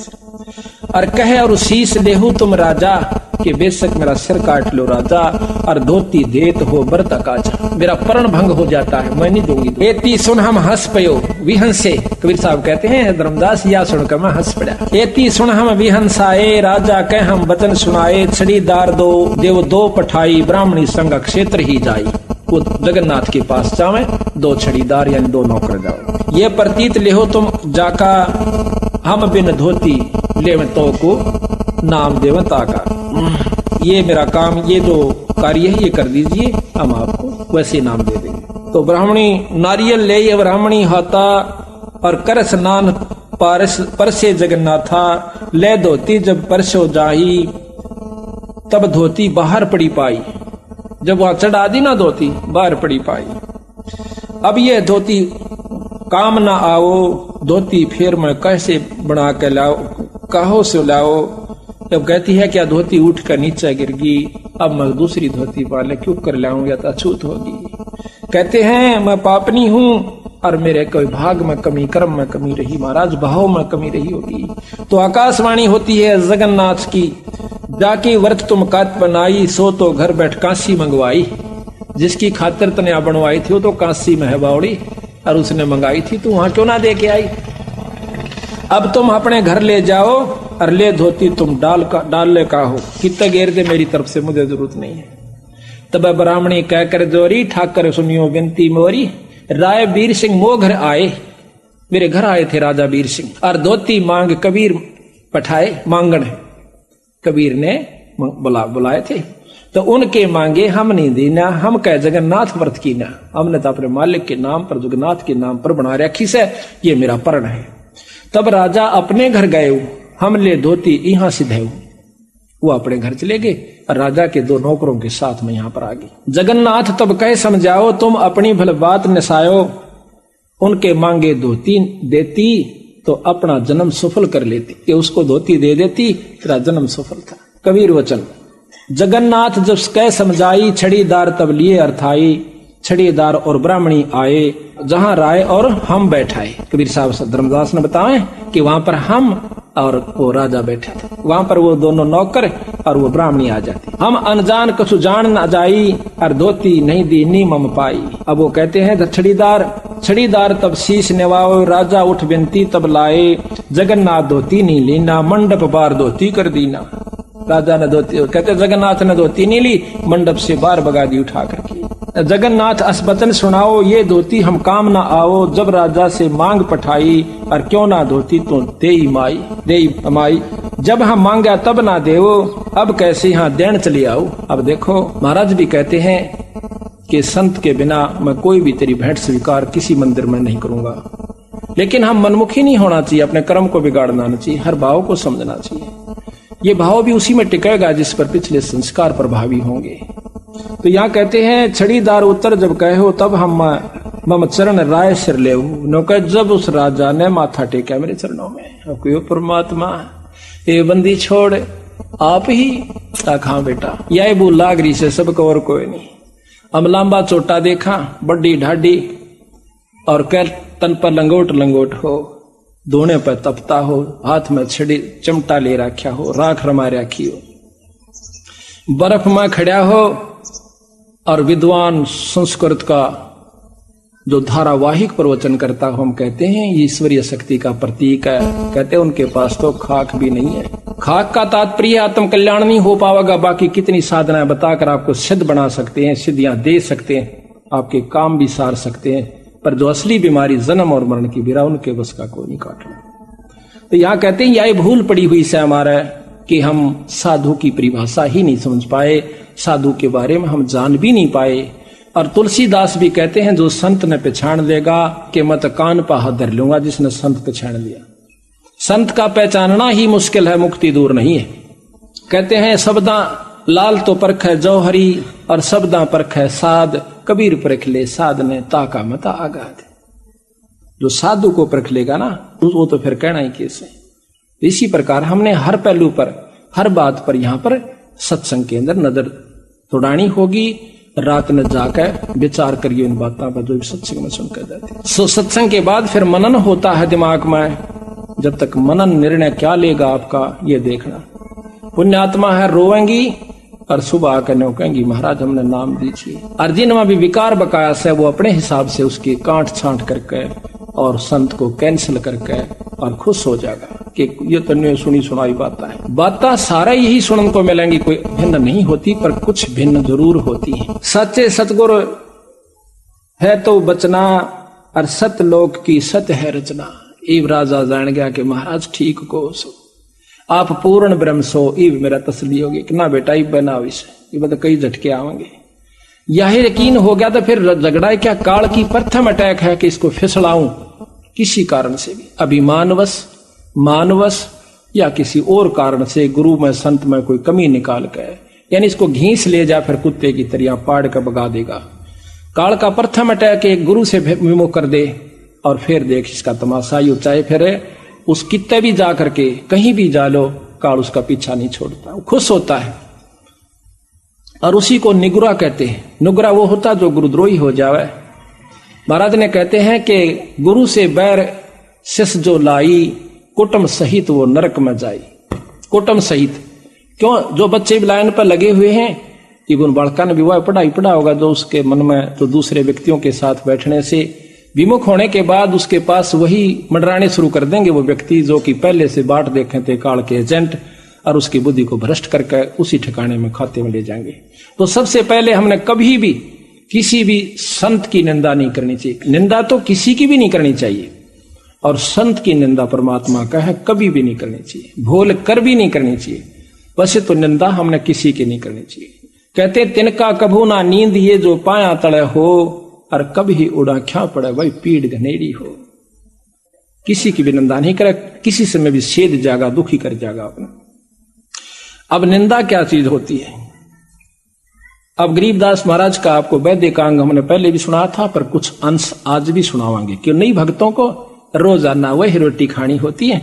और कहे और शीश देहू तुम राजा, कि बेशक मेरा सिर काट लो राजा, और धोती देत हो बरता काजा, मेरा परण भंग हो जाता है, मैं नहीं दूंगी। एती सुन हम हंस पयो विहंसे, कबीर साहब कहते हैं धर्मदास या सुनकर मैं हंस पड़ा। एती सुन हम विहंसाए, राजा कह हम वचन सुनाए, छड़ीदार दो देव दो पठाई, ब्राह्मणी संग क्षेत्र ही जाई। वो जगन्नाथ के पास जावे, दो छड़ीदार यानी दो नौकर जाओ। ये प्रतीत लेहो तुम जाका, हम बिन धोती ले तो को नाम देवता का। ये मेरा काम, ये जो कार्य है ये कर दीजिए, हम आपको वैसे नाम दे देंगे। तो ब्राह्मणी नारियल ले ये ब्राह्मणी हाथा, और कर स्नान परसे जगन्नाथा, ले धोती जब परसो जाही, तब धोती बाहर पड़ी पाई। जब वहां चढ़ा दी ना धोती, बाहर पड़ी पाई। अब ये धोती काम ना आओ, धोती फिर मैं कैसे बना के लाओ, कहो से लाओ। जब कहती है क्या धोती उठ कर नीचे गिर गई, अब मैं दूसरी धोती वाले क्यों कर लाऊं, या तो अछूत होगी। कहते हैं मैं पापनी हूं और मेरे कोई भाग में कमी, कर्म में कमी रही महाराज, भाव में कमी रही होगी। तो आकाशवाणी होती है जगन्नाथ की, जाके व्रत तुम कात बनाई, सो तो घर बैठ काशी मंगवाई। जिसकी खातिर तने बनवाई थी वो तो काशी में है बावड़ी, और उसने मंगाई थी, तो वहां क्यों ना दे के आई। अब तुम अपने घर ले जाओ और ले धोती तुम डाल ले का हो, कितना गेर दे मेरी तरफ से, मुझे जरूरत नहीं है। तब ब्राह्मणी कहकर जोरी, ठाकर सुनियो विनती मोरी, राय वीर सिंह मो घर आए, मेरे घर आए थे राजा वीर सिंह, और धोती मांग कबीर पठाए, मांगण कबीर ने बुलाए थे, तो उनके मांगे हम नहीं देना, हम कह जगन्नाथ व्रत की ना, हमने तो अपने मालिक के नाम पर, जगन्नाथ के नाम पर बना रखी से, ये मेरा परण है। तब राजा अपने घर गए, हम ले धोती यहां से धे, वो अपने घर चले गए और राजा के दो नौकरों के साथ में यहां पर आ गई। जगन्नाथ तब कहे समझाओ, तुम अपनी भल बात नसायो, उनके मांगे धोती देती तो अपना जन्म सफल कर लेती, कि उसको धोती दे देती, तेरा जन्म सफल था। कबीर वचन जगन्नाथ जब कह समझाई, छड़ीदार तब लिए अर्थाई, छड़ीदार और ब्राह्मणी आए, जहां राय और हम बैठाए। कबीर साहब धर्मदास ने बताए कि वहां पर हम और वो राजा बैठे थे, वहां पर वो दोनों नौकर और वो ब्राह्मणी आ जाती। हम अनजान कछु जान न जाई, और धोती नहीं दी नी मम पाई। अब वो कहते हैं छड़ीदार तब शीश नेवाओ, राजा उठ विनती तब लाए, जगन्नाथ धोती नहीं लीना, मंडप बार धोती कर दीना। राजा ने धोती, कहते जगन्नाथ ने धोती नहीं ली, मंडप से बार बगा दी उठा करके। जगन्नाथ अस्बतन सुनाओ, ये धोती हम काम ना आओ, जब राजा से मांग पठाई, और क्यों ना धोती तो देई माई, जब हम मांगा तब ना देवो, अब कैसे यहाँ देन चली आओ। अब देखो महाराज भी कहते हैं कि संत के बिना मैं कोई भी तेरी भेंट स्वीकार किसी मंदिर में नहीं करूंगा, लेकिन हम मनमुखी नहीं होना चाहिए, अपने कर्म को बिगाड़ना नहीं चाहिए, हर भाव को समझना चाहिए। ये भाव भी उसी में टिकेगा जिस पर पिछले संस्कार प्रभावी होंगे। तो यहाँ कहते हैं छड़ीदार उत्तर जब कहो, तब हम मम चरण राय सिर ले, जब उस राजा ने माथा टेका मेरे चरणों में, क्यों परमात्मा ये बंदी छोड़ आप ही हाँ बेटा, यह बू लागरी से सबको और कोई नहीं। अमलांबा चोटा देखा, बड्डी ढाडी, और कह तन पर लंगोट हो, दोने पर तपता हो, हाथ में छड़ी चमटा ले रखा हो, राख रमा रखी हो, बर्फ में खड़ा हो, और विद्वान संस्कृत का जो धारावाहिक प्रवचन करता हो, हम कहते हैं ये ईश्वरीय शक्ति का प्रतीक है। कहते हैं उनके पास तो खाक भी नहीं है। खाक का तात्पर्य आत्म कल्याण नहीं हो पाएगा, बाकी कितनी साधनाएं बताकर आपको सिद्ध बना सकते हैं, सिद्धियां दे सकते हैं, आपके काम भी सार सकते हैं, पर जो असली बीमारी जन्म और मरण की बिरा, उनके बस का कोई नहीं काटना। तो यहां कहते हैं यह भूल पड़ी हुई से हमारा कि हम साधु की परिभाषा ही नहीं समझ पाए, साधु के बारे में हम जान भी नहीं पाए। और तुलसीदास भी कहते हैं जो संत ने पहचान लेगा कि मत कान पा हाथ धर लूंगा, जिसने संत पहचान लिया। संत का पहचानना ही मुश्किल है, मुक्ति दूर नहीं है। कहते हैं शब्दा लाल तो परख है जौहरी और शब्दा परख है साध, कबीर परख ले साध ने ताका मता आगाध। जो साधु को परख लेगा ना वो तो फिर कहना ही कैसे। इसी प्रकार हमने हर पहलू पर, हर बात पर यहां पर सत्संग के अंदर नजर दौड़ानी होगी। रात में जाकर विचार करिए इन बातों पर जो सत्संग में सुनकर जाते हैं। सो सत्संग के बाद फिर मनन होता है दिमाग में। जब तक मनन निर्णय क्या लेगा आपका ये देखना। पुण्यात्मा है रोएंगी और सुबह आकर नो कहेंगी महाराज हमने नाम दीजिए। और जिनमें भी विकार बकाया है वो अपने हिसाब से उसकी काट छांट करके और संत को कैंसिल करके और खुश हो जाएगा कि ये तो सुनी सुनाई बातें सारा यही सुनने को मिलेंगी, कोई भिन्न नहीं होती पर कुछ भिन्न जरूर होती है। सच्चे सतगुरु है तो बचना और सतलोक की सत्य है रचना। इब राजा जान गया कि महाराज ठीक को सो आप पूर्ण ब्रह्म सो। इब मेरा तसली होगी कि ना बेटा इब बना विषय ये कई झटके आवेंगे। यह यकीन हो गया तो फिर झगड़ा क्या काल की प्रथम अटैक है कि इसको फिसलाऊं किसी कारण से भी, अभिमानवश मानवश या किसी और कारण से गुरु में संत में कोई कमी निकाल कर, यानी इसको घींस ले जा फिर कुत्ते की तरह पाड़ कर भगा देगा। काल का प्रथम अटैक एक गुरु से विमुख कर दे और फिर देख इसका तमाशा ही चाहे फिर उस कित्ते भी जा करके कहीं भी जा लो, काल उसका पीछा नहीं छोड़ता, वो खुश होता है। और उसी को निगुरा कहते हैं। निगुरा वो होता जो गुरुद्रोही हो जावे। महाराज ने कहते हैं कि गुरु से बैर शिष जो लाई, कुटुंब सहित वो नरक में जाई। कुटुंब सहित क्यों? जो बच्चे लाइन पर लगे हुए हैं, इवन बालका ने विवाह पढ़ा होगा, जो उसके मन में तो दूसरे व्यक्तियों के साथ बैठने से विमुख होने के बाद उसके पास वही मंडराने शुरू कर देंगे वो व्यक्ति जो कि पहले से बाट देखे थे काल के एजेंट, और उसकी बुद्धि को भ्रष्ट करके उसी ठिकाने में खाते में ले जाएंगे। तो सबसे पहले हमने कभी भी किसी भी संत की निंदा नहीं करनी चाहिए। निंदा तो किसी की भी नहीं करनी चाहिए, और संत की निंदा परमात्मा का है कभी भी नहीं करनी चाहिए, भूल कर भी नहीं करनी चाहिए। वैसे तो निंदा हमने किसी की नहीं करनी चाहिए। कहते तिनका कभू ना नींद ये जो पाया तले हो, और कभी उड़ा क्या पड़े वही पीड़ घनेरी हो। किसी की भी निंदा नहीं करे, किसी से में भी छेद जाएगा, दुखी कर जाएगा अपना। अब निंदा क्या चीज होती है? अब गरीबदास महाराज का आपको वैदिकांग हमने पहले भी सुना था, पर कुछ अंश आज भी सुनावांगे। क्यों नहीं, भक्तों को रोजाना वही रोटी खानी होती है,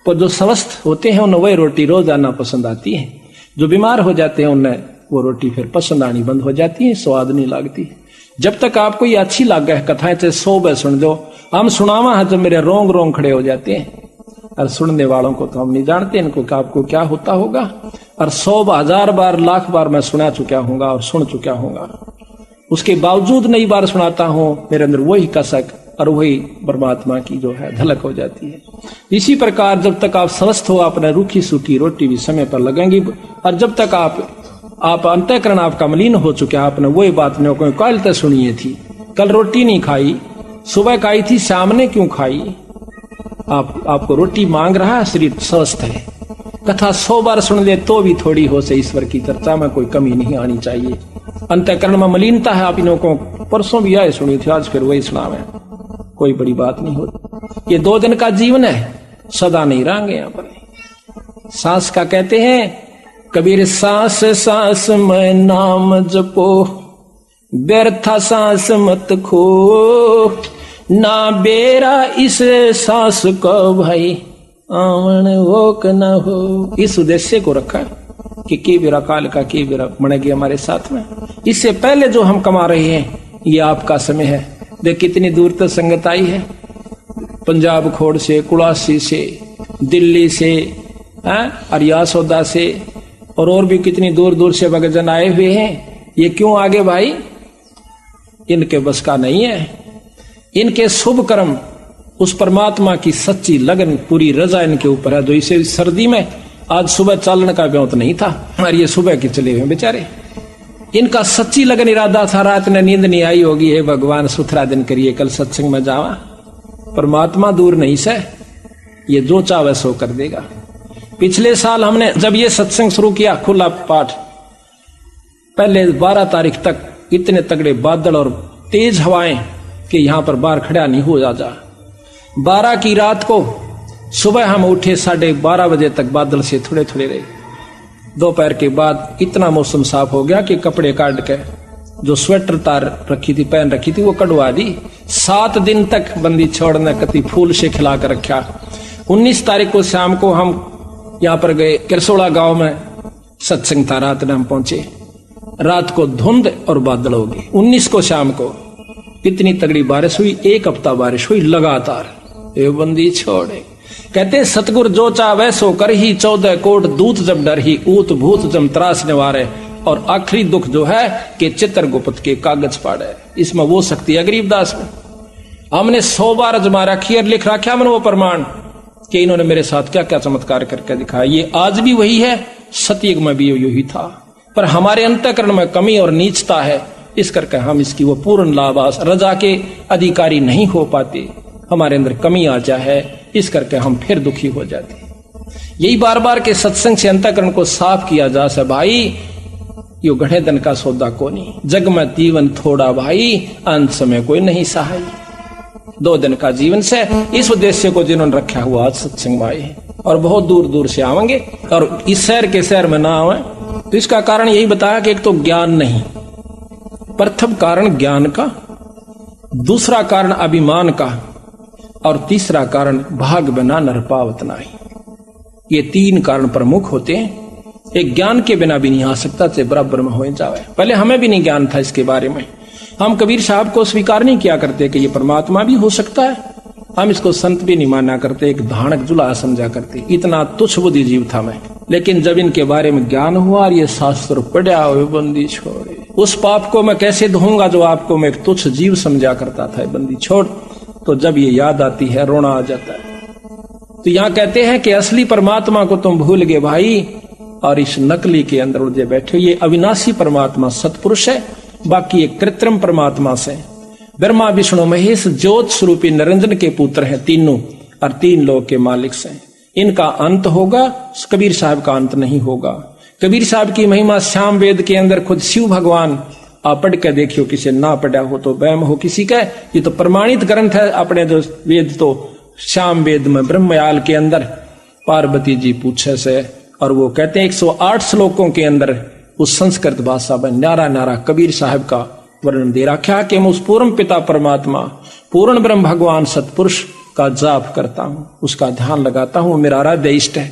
पर जो स्वस्थ होते हैं उन्हें वही रोटी रोजाना पसंद आती है। जो बीमार हो जाते हैं उन्हें वो रोटी फिर पसंद आनी बंद हो जाती है, स्वाद नहीं लगती। जब तक आपको ये अच्छी लगे कथाएं चाहे 100 बार सुन दो, हम सुनावा है तो मेरे रोंग रोंग खड़े हो जाते हैं, और सुनने वालों को तो हम नहीं जानते इनको कि आपको क्या होता होगा। और 100,000 बार लाख बार मैं सुना चुका हूंगा और सुन चुका हूंगा, उसके बावजूद नई बार सुनाता हूं, मेरे अंदर वही कसक और वही परमात्मा की जो है झलक हो जाती है। इसी प्रकार जब तक आप स्वस्थ हो, आपने रूखी सूखी रोटी भी समय पर लगेंगी, और जब तक आप अंतःकरण आपका मलिन हो चुके, आपने वही बात नहीं कल तक सुनिए थी, कल रोटी नहीं खाई, सुबह खाई थी, शाम ने क्यों खाई? आपको रोटी मांग रहा है, शरीर स्वस्थ है। कथा 100 बार सुन ले तो भी थोड़ी हो से ईश्वर की चर्चा में कोई कमी नहीं आनी चाहिए। अंतःकरण में मलिनता है, आप इन्हों को परसों भी आए सुनी थी, आज फिर वही सुनावे, कोई बड़ी बात नहीं होती। ये 2 दिन का जीवन है, सदा नहीं रहेंगे यहाँ पर। सांस का कहते हैं कबीर, सांस सांस में नाम जपो, व्यर्था सांस मत खो, ना बेरा इस सांस को भाई आवन वो क न हो। इस उद्देश्य को रखा कि बेरा काल का की बेरा बनेगी हमारे साथ में। इससे पहले जो हम कमा रहे हैं ये आपका समय है। देख कितनी दूर तक संगत आई है, पंजाब खोड़ से, कुड़ासी से, दिल्ली से, अरिया सौदा से, और भी कितनी दूर दूर से भक्तजन आए हुए हैं। ये क्यों आगे भाई? इनके बस का नहीं है। इनके शुभ कर्म, उस परमात्मा की सच्ची लगन, पूरी रजा इनके ऊपर है। जो इसे सर्दी में आज सुबह चालन का व्योत नहीं था, और ये सुबह के चले हुए बेचारे। इनका सच्ची लगन इरादा था, रात ने नींद नहीं आई होगी, हे भगवान सुथरा दिन करिए, कल सत्संग में जावा। परमात्मा दूर नहीं से, ये जो चाहे सो कर देगा। पिछले साल हमने जब ये सत्संग शुरू किया खुला पाठ, पहले 12 तारीख तक इतने तगड़े बादल और तेज हवाएं कि यहां पर बाहर खड़ा नहीं हो जा। 12 की रात को सुबह हम उठे 12:30 बजे तक बादल से थोड़े थोड़े रहे। दोपहर के बाद इतना मौसम साफ हो गया कि कपड़े काट के जो स्वेटर तार रखी थी पहन रखी थी वो कटवा दी। 7 दिन तक बंदी छोड़ने कति फूल से खिला कर रखा। 19 तारीख को शाम को हम यहाँ पर गए किरसोड़ा गांव में, सत्संग था, रात में हम पहुंचे। रात को धुंध और बादल हो गए। 19 को शाम को कितनी तगड़ी बारिश हुई, 1 हफ्ता बारिश हुई लगातार। ये बंदी छोड़े कहते सतगुर जो चाहे सो कर ही, 14 कोट दूत जब डर ही, ऊत भूत जम त्रास निवारे। और आखिरी दुख जो है कि चित्रगुप्त के कागज पाड़े। इसमें वो शक्ति है गरीबदास में। हमने 100 बार अजमा रखी और लिख रखा हमने वो प्रमाण कि इन्होंने मेरे साथ क्या क्या चमत्कार करके दिखाया। ये आज भी वही है, सतयुग में भी यही था, पर हमारे अंतःकरण में कमी और नीचता है, इस करके हम इसकी वो पूर्ण लाभास रजा के अधिकारी नहीं हो पाते। हमारे अंदर कमी आ जाए, इस करके हम फिर दुखी हो जाते। यही बार बार के सत्संग से अंतःकरण को साफ किया जा सके। भाई यो घड़े दिन का सौदा को नहीं, जग में जीवन थोड़ा भाई, अंत समय कोई नहीं सहाय। 2 दिन का जीवन से इस उद्देश्य को जिन्होंने रखा हुआ आज सत्संग में आए और बहुत दूर दूर से आवेंगे और इस शहर के शहर में ना आवे, तो इसका कारण यही बताया कि एक तो ज्ञान नहीं, प्रथम कारण ज्ञान का, दूसरा कारण अभिमान का, और तीसरा कारण भाग बना नर पावत नाही। ये 3 कारण प्रमुख होते हैं। एक ज्ञान के बिना भी नहीं आ सकता, से बराबर में हो जावे। पहले हमें भी नहीं ज्ञान था इसके बारे में। हम कबीर साहब को स्वीकार नहीं किया करते कि ये परमात्मा भी हो सकता है। हम इसको संत भी नहीं माना करते, एक धानक जुला समझा करते। इतना तुच्छ बुद्धि जीव था मैं। लेकिन जब इनके बारे में ज्ञान हुआ और ये शास्त्र पढ़ा, बंदी छोड़े, उस पाप को मैं कैसे धोऊंगा जो आपको मैं एक तुच्छ जीव समझा करता था, बंदी छोड़। तो जब ये याद आती है रोना आ जाता है। तो यहां कहते हैं कि असली परमात्मा को तुम भूल गए भाई, और इस नकली के अंदर उलझे बैठे। ये अविनाशी परमात्मा सतपुरुष है, बाकी एक कृत्रिम परमात्मा से। ब्रह्मा विष्णु महेश ज्योत स्वरूपी निरंजन के पुत्र हैं तीनों, और 3 लोक के मालिक से। इनका अंत होगा, कबीर साहब का अंत नहीं होगा। कबीर साहब की महिमा श्याम वेद के अंदर खुद शिव भगवान, आप पढ़ के देखियो, किसी ना पढ़ा हो तो वहम हो किसी का। ये तो प्रमाणित ग्रंथ है अपने जो वेद, तो श्याम वेद में ब्रह्मयाल के अंदर पार्वती जी पूछे से, और वो कहते हैं 108 श्लोकों के अंदर उस संस्कृत भाषा में न्यारा न्यारा कबीर साहब का वर्णन दे रखा कि मैं उस पूर्ण पिता परमात्मा, पूर्ण ब्रह्म भगवान सतपुरुष का जाप करता हूं, उसका ध्यान लगाता हूं, मेरा आराध्य इष्ट है।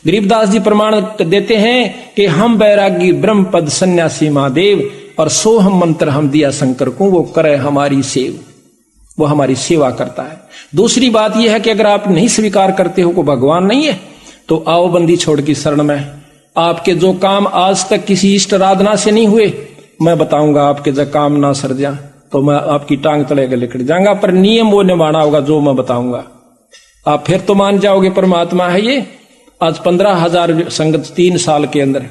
गरीबदास जी प्रमाण देते हैं कि हम बैरागी ब्रह्म पद सन्यासी महादेव, और सो हम मंत्र हम दिया शंकर को, वो करे हमारी सेव, वो हमारी सेवा करता है। दूसरी बात यह है कि अगर आप नहीं स्वीकार करते हो को भगवान नहीं है, तो आओ बंदी छोड़ की शरण में। आपके जो काम आज तक किसी इष्ट आराधना से नहीं हुए, मैं बताऊंगा आपके जब काम ना सर जा तो मैं आपकी टांग तले के लिखट जाऊंगा, पर नियम वो निभाना होगा जो मैं बताऊंगा। आप फिर तो मान जाओगे परमात्मा है ये। आज 15,000 संगत 3 साल के अंदर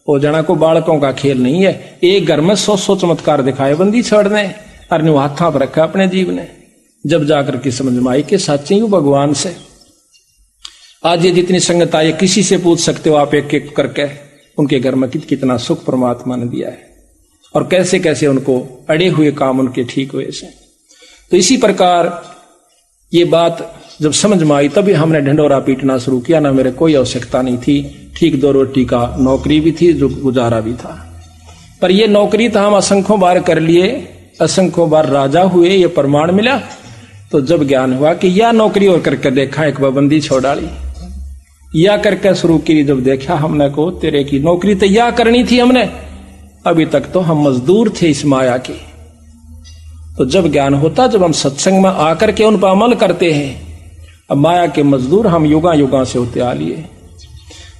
हो जाना को बालकों का खेल नहीं है। एक घर में 100 चमत्कार दिखाए बंदी छोड़ने, और हाथा पर रखा अपने जीव ने। जब जाकर के समझ में आई कि सच्ची हूं भगवान से। आज ये जितनी संगत आई, किसी से पूछ सकते हो आप एक एक करके, उनके घर में कितना सुख परमात्मा ने दिया है, और कैसे कैसे उनको अड़े हुए काम उनके ठीक हुए से। तो इसी प्रकार ये बात जब समझ में आई, तभी हमने ढंडोरा पीटना शुरू किया। ना मेरे कोई आवश्यकता नहीं थी, ठीक 2 रोटी का नौकरी भी थी, जो गुजारा भी था। पर ये नौकरी तो हम असंख्यों बार कर लिए, असंख्यों बार राजा हुए, ये प्रमाण मिला। तो जब ज्ञान हुआ कि यह नौकरी और करके देखा, एक पाबंदी छोड़ डाली, या करके शुरू की। जब देखा हमने को तेरे की नौकरी तो या करनी थी हमने, अभी तक तो हम मजदूर थे इस माया के। तो जब ज्ञान होता, जब हम सत्संग में आकर के उन पर अमल करते हैं, अब माया के मजदूर हम युगा युगा से होते आ लिए।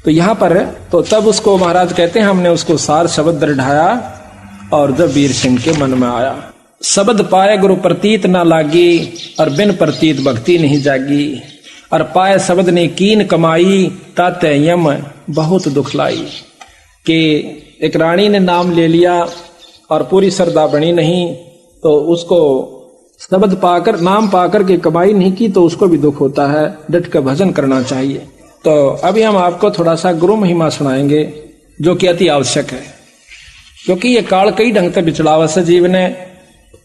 तो यहां पर तो तब उसको महाराज कहते हैं हमने उसको सार शब्द ढाया, और जब वीर सिंह के मन में आया, शब्द पाए गुरु प्रतीत ना लागी, और बिन प्रतीत भक्ति नहीं जागी। और पाए शब्द ने कीन कमाई, ताते यम बहुत दुख लाई। कि एक रानी ने नाम ले लिया और पूरी श्रद्धा बनी नहीं, तो उसको शब्द पाकर, नाम पाकर के कमाई नहीं की तो उसको भी दुख होता है, डट कर भजन करना चाहिए। तो अभी हम आपको थोड़ा सा गुरु महिमा सुनाएंगे जो कि अति आवश्यक है, क्योंकि ये काल कई ढंग से बिचड़ावा से जीवन है,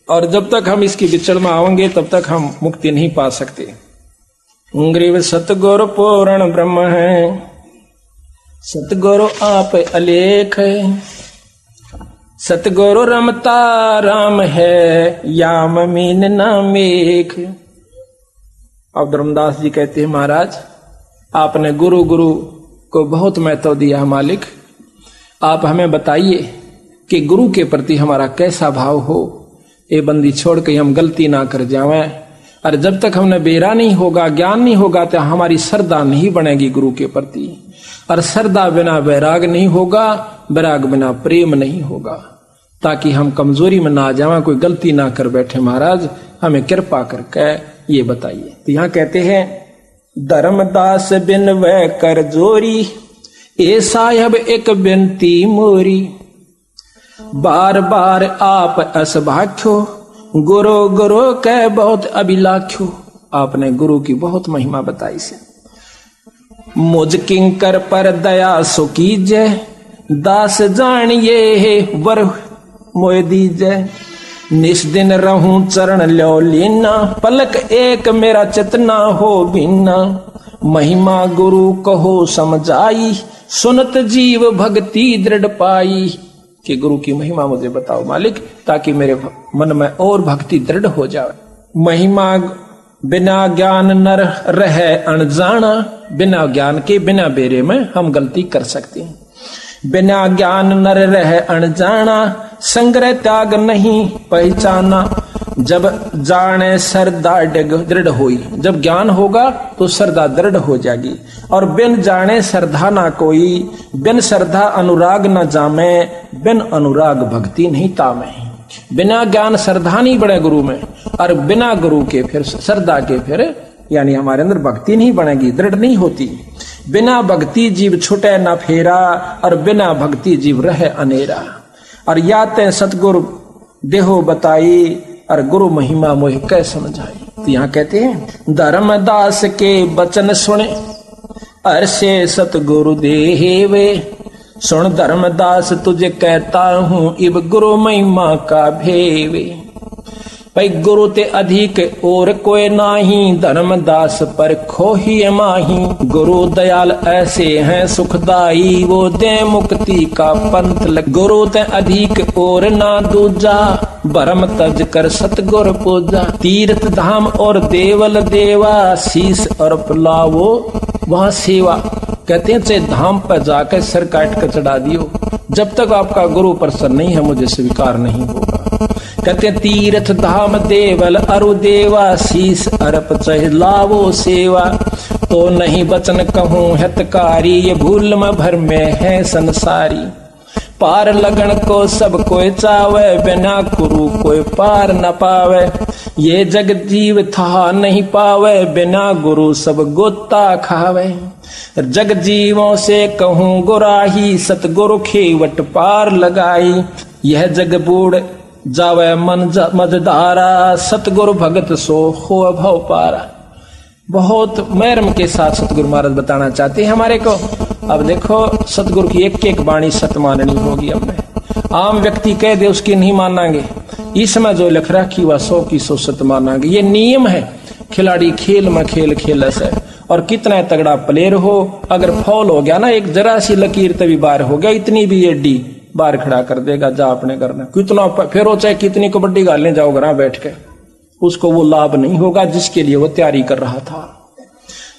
और जब तक हम इसकी बिचड़ में आवेंगे तब तक हम मुक्ति नहीं पा सकते। ग्रीव सतगुरु पूर्ण ब्रह्म है, सतगुरु आप अलेख है, सतगुरु रमता राम है, याम मीन नामेख। अब धर्मदास जी कहते हैं, महाराज आपने गुरु गुरु को बहुत महत्व दिया मालिक, आप हमें बताइए कि गुरु के प्रति हमारा कैसा भाव हो, ये बंदी छोड़ के हम गलती ना कर जावें। और जब तक हमने बेरा नहीं होगा, ज्ञान नहीं होगा, तो हमारी श्रद्धा नहीं बनेगी गुरु के प्रति, और श्रद्धा बिना वैराग नहीं होगा, वैराग बिना प्रेम नहीं होगा, ताकि हम कमजोरी में ना जाएं, कोई गलती ना कर बैठे। महाराज हमें कृपा करके ये बताइए। तो यहाँ कहते हैं, धर्मदास बिन वह कर जोरी, ए साहब एक बिनती मोरी, बार बार आप असभाख्यो, गुरु गुरु कह बहुत अभिलाख्यो। आपने गुरु की बहुत महिमा बताई से। मुझ किंकर पर दया सो कीजय, दास जानिए है वर मोय दीजय, निस दिन रहूं चरण लो लीना, पलक एक मेरा चितना हो बिना, महिमा गुरु कहो समझाई, सुनत जीव भक्ति दृढ़ पाई। कि गुरु की महिमा मुझे बताओ मालिक, ताकि मेरे मन में और भक्ति दृढ़ हो जाए। महिमा बिना ज्ञान नर रहे अनजाना, बिना ज्ञान के बिना बेरे में हम गलती कर सकते हैं। बिना ज्ञान नर रहे अनजाना, संग्रह त्याग नहीं पहचाना, जब जाने श्रद्धा दृढ़ होई। जब ज्ञान होगा तो श्रद्धा दृढ़ हो जाएगी, और बिन जाने श्रद्धा ना कोई, बिन श्रद्धा अनुराग न जामे, बिन अनुराग भक्ति नहीं तामे। बिना ज्ञान श्रद्धा नहीं बढ़े गुरु में, और बिना गुरु के फिर श्रद्धा के फिर यानी हमारे अंदर भक्ति नहीं बनेगी, दृढ़ नहीं होती। बिना भक्ति जीव छुटे न फेरा, और बिना भक्ति जीव रहे अनेरा। और या ते सतगुरु देहो बताई, और गुरु महिमा मोह कै समझाई। तो यहाँ कहते हैं, धर्मदास के वचन सुने, अरसे सतगुरु देवे, सुन धर्मदास तुझे कहता हूँ, इब गुरु महिमा का भेवे। भाई गुरु ते अधिक और कोई नाही, धर्मदास पर खोही माही। गुरु दयाल ऐसे हैं सुखदाई, वो दे मुक्ति का पंथ लग। गुरु ते अधिक और ना दूजा, भरम तज कर सतगुर पूजा। तीर्थ धाम और देवल देवा, शीस और पुलावो वहाँ सेवा। कहते हैं चाहे धाम पर जाकर सर काट कर चढ़ा दियो, जब तक आपका गुरु प्रसन्न नहीं है मुझे स्वीकार नहीं होगा। कहते हैं तीर्थ धाम देवल अरु देवा, शीस अरप चह लावो सेवा। तो नहीं बचन कहूँ हितकारी, ये भूल में भर में है संसारी। पार लगन को सब कोई चावे, बिना गुरु कोई पार न पावे। ये जग जीव था नहीं पावे, बिना गुरु सब गोता खावे। जग जीवों से कहूँ गुराही, सतगुरु खेवट पार लगाई। यह जग बूढ़ जावे मन मझधारा, सतगुरु भगत सो हो भव पारा। बहुत मर्म के साथ सतगुरु महाराज बताना चाहते हैं हमारे को। अब देखो सतगुरु की एक एक वाणी सत माननी होगी। हमें आम व्यक्ति कह दे उसकी नहीं मानांगे, इसमें जो लिख रखी वह 100 की 100 सत मानांगे। ये नियम है, खिलाड़ी खेल में खेल खेल से। और कितना तगड़ा प्लेयर हो, अगर फॉल हो गया ना, एक जरा सी लकीर तभी बार हो गया, इतनी भी एडी बार खड़ा कर देगा, जा अपने करना। कितना फेरो चाहे कितनी कबड्डी गालने जाओ घर बैठ के, उसको वो लाभ नहीं होगा जिसके लिए वो तैयारी कर रहा था।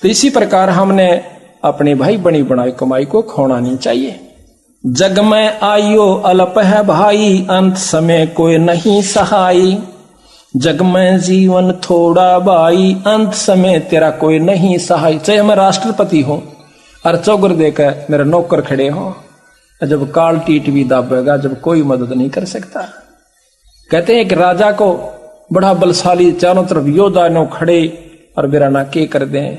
तो इसी प्रकार हमने अपने भाई बनी बनाई कमाई को खोना नहीं चाहिए। जग में आयो अल्प है भाई, अंत समय कोई नहीं सहाई। जग में जीवन थोड़ा भाई, अंत समय तेरा कोई नहीं सहाय। चाहे मैं राष्ट्रपति हूं और चौगर देकर मेरे नौकर खड़े हो, जब काल टीट भी दाबेगा, जब कोई मदद नहीं कर सकता। कहते हैं एक राजा को बड़ा बलशाली चारों तरफ योद्धा नो खड़े और बिराना के कर दें।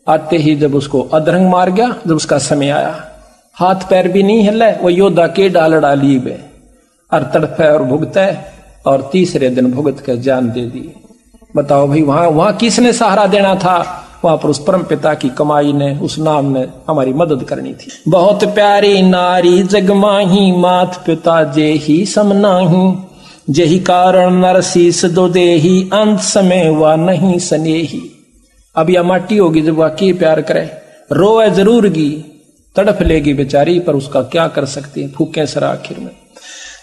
आते ही जब उसको अधरंग मार गया, जब उसका समय आया, हाथ पैर भी नहीं हिले, वो योद्धा के डाल डाली बे और तड़फे और भुगते और तीसरे दिन भुगत कर जान दे दी। बताओ भाई, वहां किसने सहारा देना था? वहां पर उस परम पिता की कमाई ने, उस नाम ने हमारी मदद करनी थी। बहुत प्यारी नारी जगमाही, मात पिता जे ही समनाही, जेही कारण नरसीस दो देही, अंत समय वह नहीं स्नेही। अब यह माटी होगी जब वाकई प्यार करे, रोए जरूरगी, तड़फ लेगी बेचारी, पर उसका क्या कर सकते हैं, फूके सर आखिर में।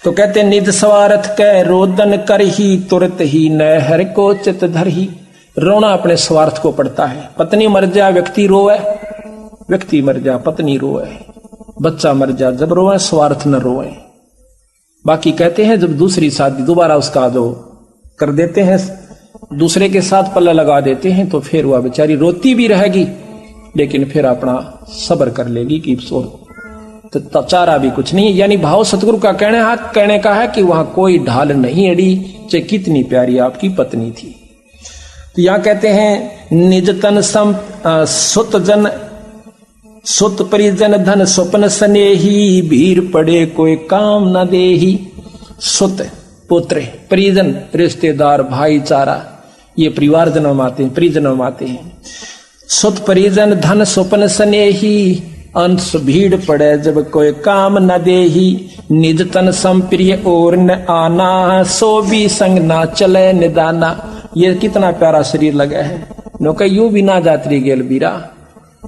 तो कहते निज स्वार्थ कै रोदन कर ही, तुरत ही नहर को चित धर ही। रोना अपने स्वार्थ को पड़ता है। पत्नी मर जा व्यक्ति रोए, व्यक्ति मर जा पत्नी रोए, बच्चा मर जा जब रोए, स्वार्थ न रोए। बाकी कहते हैं जब दूसरी शादी दोबारा उसका जो कर देते हैं, दूसरे के साथ पल्ला लगा देते हैं, तो फिर वह बेचारी रोती भी रहेगी, लेकिन फिर अपना सब्र कर लेगी कि तो चारा भी कुछ नहीं। यानी भाव सतगुरु का कहने का है कि वहां कोई ढाल नहीं अड़ी, चाहे कितनी प्यारी आपकी पत्नी थी। तो यहां कहते हैं निज तन सुत जन, सुत परिजन धन स्वप्न स्नेही, भीर पड़े कोई काम न देही। सुत पुत्र, परिजन रिश्तेदार, भाईचारा, ये परिवार जन्म आते हैं, परिजन आते हैं। सुत परिजन धन स्वप्न स्नेही, अंश भीड़ पड़े जब कोई काम न देही। निज तन संप्रिय और न आना, सो भी संग ना चले निदाना। ये कितना प्यारा शरीर लगा है, नौका यूं भी ना जात्री गेल बीरा।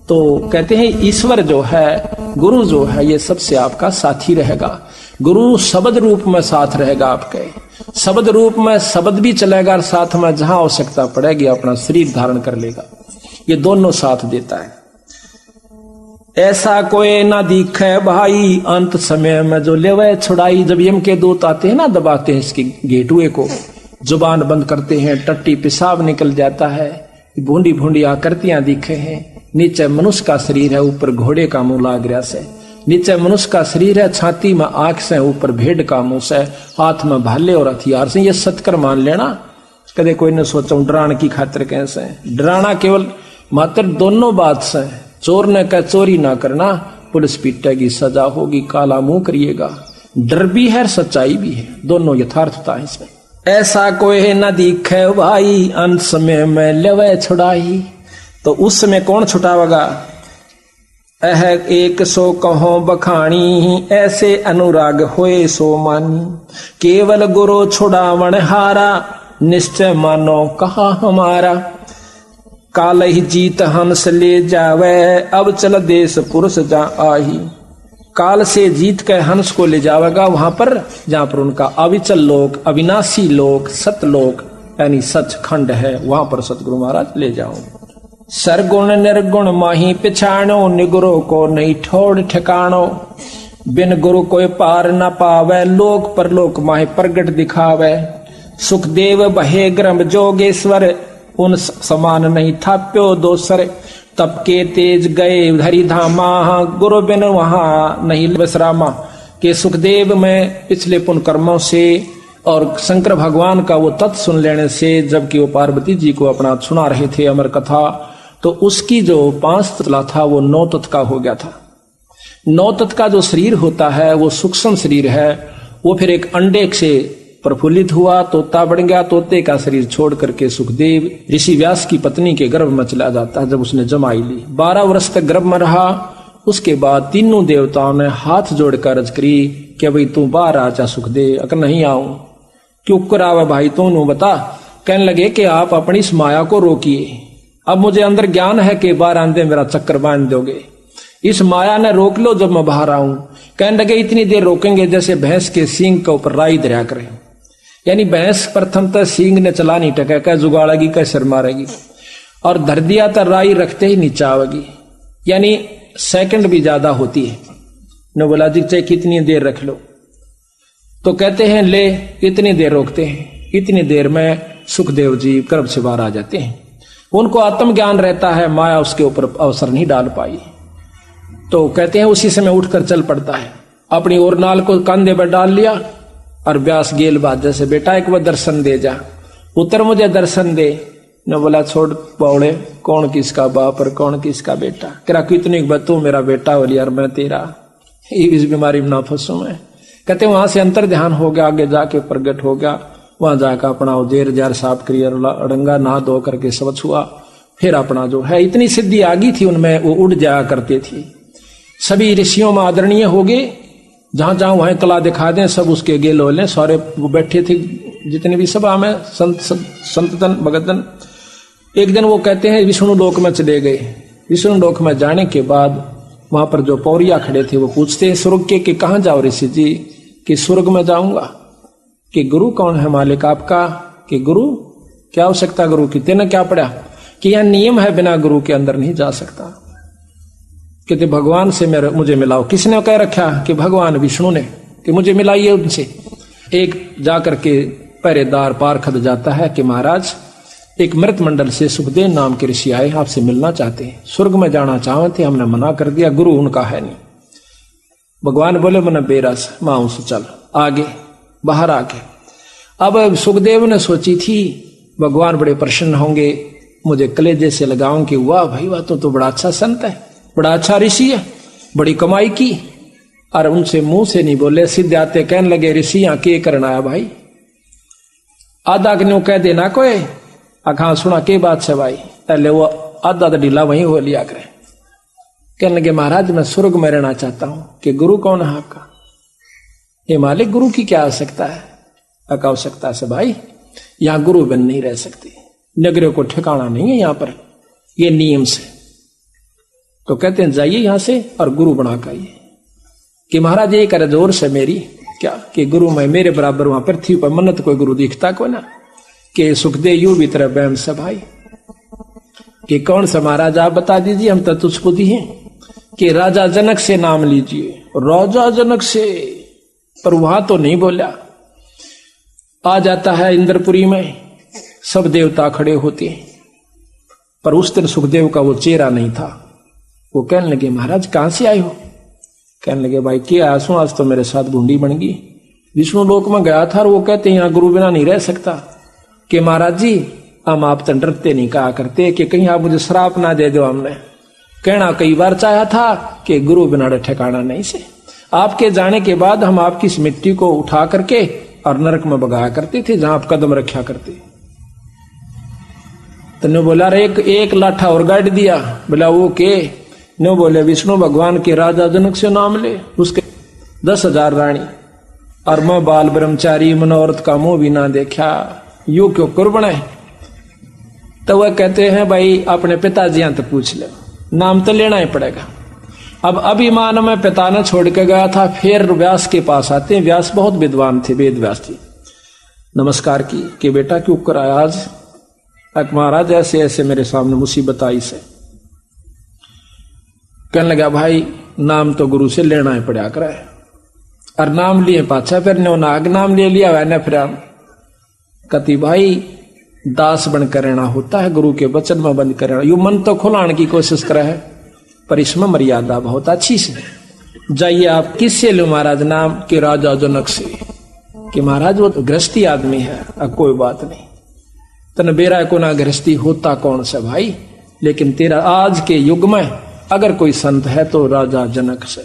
तो कहते हैं ईश्वर जो है, गुरु जो है, ये सबसे आपका साथी रहेगा। गुरु शब्द रूप में साथ रहेगा आपके, शब्द रूप में शब्द भी चलेगा, और साथ में जहां आवश्यकता पड़ेगी अपना शरीर धारण कर लेगा। ये दोनों साथ देता है। ऐसा कोई ना दिखे भाई, अंत समय में जो लेवे छुड़ाई। जब यम के दूत आते हैं ना, दबाते हैं इसके गेटवे को, जुबान बंद करते हैं, टट्टी पेशाब निकल जाता है, भूंडी भूंडी आकृतियां दिखे हैं। नीचे मनुष्य का शरीर है, ऊपर घोड़े का मुंह लाग रहा से। नीचे मनुष्य का शरीर है, छाती में आंख से, ऊपर भेड़ का मुंह से, हाथ में भाले और हथियार से। ये सत्कर मान लेना, कदे कोई ने सोचा डराने की खातिर कैसे। डराना केवल मात्र दोनों बात से, चोर ने कह चोरी ना करना, पुलिस पीटेगी, सजा होगी, काला मुंह करिएगा। डर भी है, सच्चाई भी है, दोनों यथार्थता है इसमें। ऐसा कोई न दिखे भाई, अंत समय में लेवे छुड़ाई। तो उस समय कौन छुटावेगा? एह एक सो कहो बखानी, ऐसे अनुराग होए सो मानी। केवल गुरु छुड़ावण हारा, निश्चय मानो कहा हमारा। काल ही जीत हंस ले जावे, अब चल देश पुरुष जा आही। काल से जीत के हंस को ले जावेगा वहां पर जहां पर उनका अविचल लोक, अविनाशी लोक, सतलोक यानी सचखंड है, वहां पर सतगुरु महाराज ले जाओ। सरगुण निर्गुण माही पिछाणो, निगुरु को नहीं ठोड़ ठिकाणो। बिन गुरु कोई पार न पावे, लोक परलोक माहे प्रगट दिखावे। सुखदेव बहे ग्रम जोगेश्वर, उन समान नहीं थाप्यो दोसर। तप के तेज गए धरी धामा, गुरु बिन वहां नहीं विश्रामा। के सुखदेव में पिछले पुण्य कर्मों से और शंकर भगवान का वो तत्व सुन लेने से, जबकि वो पार्वती जी को अपना सुना रहे थे अमर कथा, तो उसकी जो 5 तत्व था वो 9 तत्व का हो गया था। 9 तत्व का जो शरीर होता है वो सूक्ष्म शरीर है। वो फिर एक अंडे से प्रफुल्लित हुआ, तोता बन गया, तोते का शरीर छोड़ करके सुखदेव ऋषि व्यास की पत्नी के गर्भ में चला जाता है। जब उसने जमाई ली, 12 वर्ष तक गर्भ में रहा। उसके बाद तीनों देवताओं ने हाथ जोड़कर अर्ज करी कि भाई तू बाहर आ जा सुखदेव। अगर नहीं आऊं क्यों करावा भाई तू बता। कहने लगे कि आप अपनी इस माया को रोकिए। अब मुझे अंदर ज्ञान है कि बाहर आंदे मेरा चक्कर बांध दोगे, इस माया ने रोक लो जब मैं बाहर आऊं। कहने लगे इतनी देर रोकेंगे जैसे भैंस के सींग के ऊपर राई दरिया करे। यानी भैंस प्रथम तक सींग ने चला नहीं टका, क्या जुगाड़ेगी, क्या सिर मारेगी, और धर दिया तो राई रखते ही नीचे आवेगी। यानी सेकंड भी ज्यादा होती है। न बोला जी चाहे कितनी देर रख लो, तो कहते हैं ले इतनी देर रोकते हैं। इतनी देर में सुखदेव जी गर्भ से बाहर आ जाते हैं। उनको आत्मज्ञान रहता है, माया उसके ऊपर अवसर नहीं डाल पाई। तो कहते हैं उसी समय उठकर चल पड़ता है, अपनी ओर नाल को कंधे पर डाल लिया और व्यास गेल बात जैसे बेटा एक बार दर्शन दे जा, उतर मुझे दर्शन दे। न बोला छोड़ पौड़े, कौन किसका बाप और कौन किसका बेटा। करा कितनी तू मेरा बेटा हो यार, मैं तेरा, इस बीमारी में ना फंसू मैं। कहते वहां से अंतर ध्यान हो गया, आगे जाके प्रगट हो गया। वहां जाकर अपना उदेर जार साफ करिए, अड़ंगा नहा धो करके सब छुआ, फिर अपना जो है इतनी सिद्धि आ गई थी उनमें, वो उड़ जाया करते थे। सभी ऋषियों में आदरणीय हो गए, जहां जहां वहां कला दिखा दें सब उसके गेल हो लें। सारे वो बैठे थे जितने भी सभा में संतन भगतन। एक दिन वो कहते हैं विष्णु लोक में चले गए। विष्णु लोक में जाने के बाद वहां पर जो पौरिया खड़े थे वो पूछते हैं स्वर्ग के कि कहां जाओ ऋषि जी? कि स्वर्ग में जाऊंगा। कि गुरु कौन है मालिक आपका? कि गुरु क्या आवश्यकता गुरु की? तेने क्या पढ़ा? कि यह नियम है बिना गुरु के अंदर नहीं जा सकता। कहते भगवान से मुझे मिलाओ। किसने कह रखा? कि भगवान विष्णु ने, कि मुझे मिलाइए उनसे। एक जाकर के पहरेदार पारखद जाता है कि महाराज एक मृत मंडल से सुखदेव नाम के ऋषि आए, आपसे मिलना चाहते हैं, स्वर्ग में जाना चाहते, हमने मना कर दिया, गुरु उनका है नहीं। भगवान बोले मन बेरस मां से चल आगे, बाहर आके। अब सुखदेव ने सोची थी भगवान बड़े प्रसन्न होंगे, मुझे कलेजे से लगाऊं कि वाह भाई वाह तो बड़ा अच्छा संत है, बड़ा अच्छा ऋषि है, बड़ी कमाई की। और उनसे मुंह से नहीं बोले, सीधे आते कहने लगे ऋषि यहां के करना आया भाई? आधा क्यों कह देना कोई अखा सुना के बात से भाई, पहले वो आधा ढीला वहीं हो लिया करे। कहने लगे महाराज मैं स्वर्ग में रहना चाहता हूं। कि गुरु कौन है आपका? ये मालिक गुरु की क्या आवश्यकता है? आवश्यकता से भाई यहां गुरु बन नहीं रह सकते, नगरों को ठिकाना नहीं है यहां पर, ये नियम से। तो कहते हैं जाइए यहां से और गुरु बना कर आइए। कि महाराज ये करे जोर से मेरी क्या? कि गुरु में मेरे बराबर वहां पृथ्वी पर मन्नत कोई गुरु दिखता को ना? कि सुखदेव यू भी तरह बैम से भाई। कि कौन सा महाराज आप बता दीजिए, हम तो तुझपुदी हैं। कि राजा जनक से नाम लीजिए। राजा जनक से, पर वहां तो नहीं बोला। आ जाता है इंद्रपुरी में, सब देवता खड़े होते हैं, पर उस दिन सुखदेव का वो चेहरा नहीं था। वो कहने लगे महाराज कहां से आए हो? कहने लगे भाई क्या आसू, आज तो मेरे साथ बूंदी बन गई। विष्णु लोक में गया था और वो कहते हैं यहां गुरु बिना नहीं रह सकता। कि महाराज जी हम आप तो डरते नहीं कहा करते कि कहीं आप मुझे श्राप ना दे दो। हमने कहना कई बार चाहा था कि गुरु बिना ठिकाना नहीं से। आपके जाने के बाद हम आपकी इस मिट्टी को उठा करके और नरक में बगाया करते थे जहां आप कदम रखा करते। तो ने बोला एक लाठा और गाड़ दिया। बोला वो के? नो बोले विष्णु भगवान के राजा जनक से नाम ले, उसके 10,000 रानी, और मैं बाल ब्रह्मचारी मनोरथ का मुंह भी ना देखा, यू क्यों कुर्बन है? तो वह कहते हैं भाई अपने पिताजी तो पूछ ले, नाम तो लेना ही पड़ेगा। अब अभिमान में पिता ने छोड़ के गया था, फिर व्यास के पास आते हैं। व्यास बहुत विद्वान थे, वेद व्यास जी। नमस्कार की कि बेटा क्यों कराया आज? महाराज ऐसे ऐसे मेरे सामने मुसीबत आई से। कहने लगा भाई नाम तो गुरु से लेना ही पड़ा करे, और नाम लिए पाछा फिर नाग नाम ले लिया वैने फिर कति भाई दास बनकर रहना होता है, गुरु के वचन में बंद कर रहना। यू मन तो खुलाने की कोशिश करे है, पर इसमें मर्यादा बहुत अच्छी से। जाइए आप किससे लो महाराज नाम? के राजा जनक से। कि महाराज वो तो गृहस्थी आदमी है। अब कोई बात नहीं, तन बेरा को ना गृहस्थी होता कौन सा भाई, लेकिन तेरा आज के युग में अगर कोई संत है तो राजा जनक से।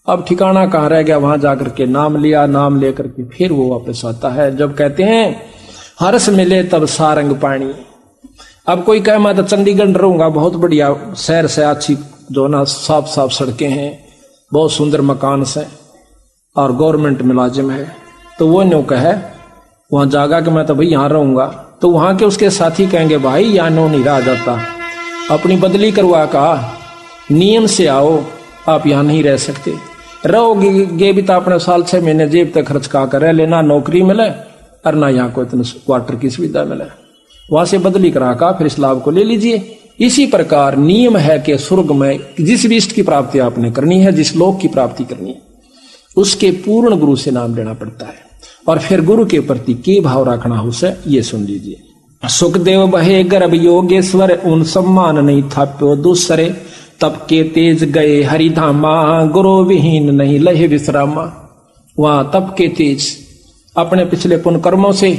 अब ठिकाना कहाँ रह गया? वहां जाकर के नाम लिया, नाम लेकर के फिर वो वापस आता है। जब कहते हैं हर्ष मिले तब सारंग पानी। अब कोई कहे मैं तो चंडीगढ़ रहूंगा, बहुत बढ़िया शहर से, अच्छी जो ना साफ साफ सड़कें हैं, बहुत सुंदर मकान से, और गवर्नमेंट मुलाजिम है, तो वो न्यू कहे वहां जागा कि मैं तो भाई यहाँ रहूंगा। तो वहां के उसके साथी कहेंगे भाई यहाँ नो नहीं रहा जाता, अपनी बदली करवा का नियम से आओ, आप यहाँ नहीं रह सकते। रहोगे भी तो अपने साल 6 महीने जेब तक खर्च का कर लेना, नौकरी मिले और ना यहाँ को इतने क्वार्टर की सुविधा मिले, वहां से बदली करा का फिर इस लाभ को ले लीजिए। इसी प्रकार नियम है कि स्वर्ग में जिस भी इष्ट की प्राप्ति आपने करनी है, जिस लोक की प्राप्ति करनी है, उसके पूर्ण गुरु से नाम लेना पड़ता है, और फिर गुरु के प्रति के भाव रखना हो से ये सुन लीजिए। सुखदेव बहे गर्भ योगेश्वर, उन सम्मान नहीं थाप्यो दूसरे, तब के तेज गए हरिधामा, गुरु विहीन नहीं लहे विश्रामा। वहां तप के तेज अपने पिछले पुण्य कर्मों से,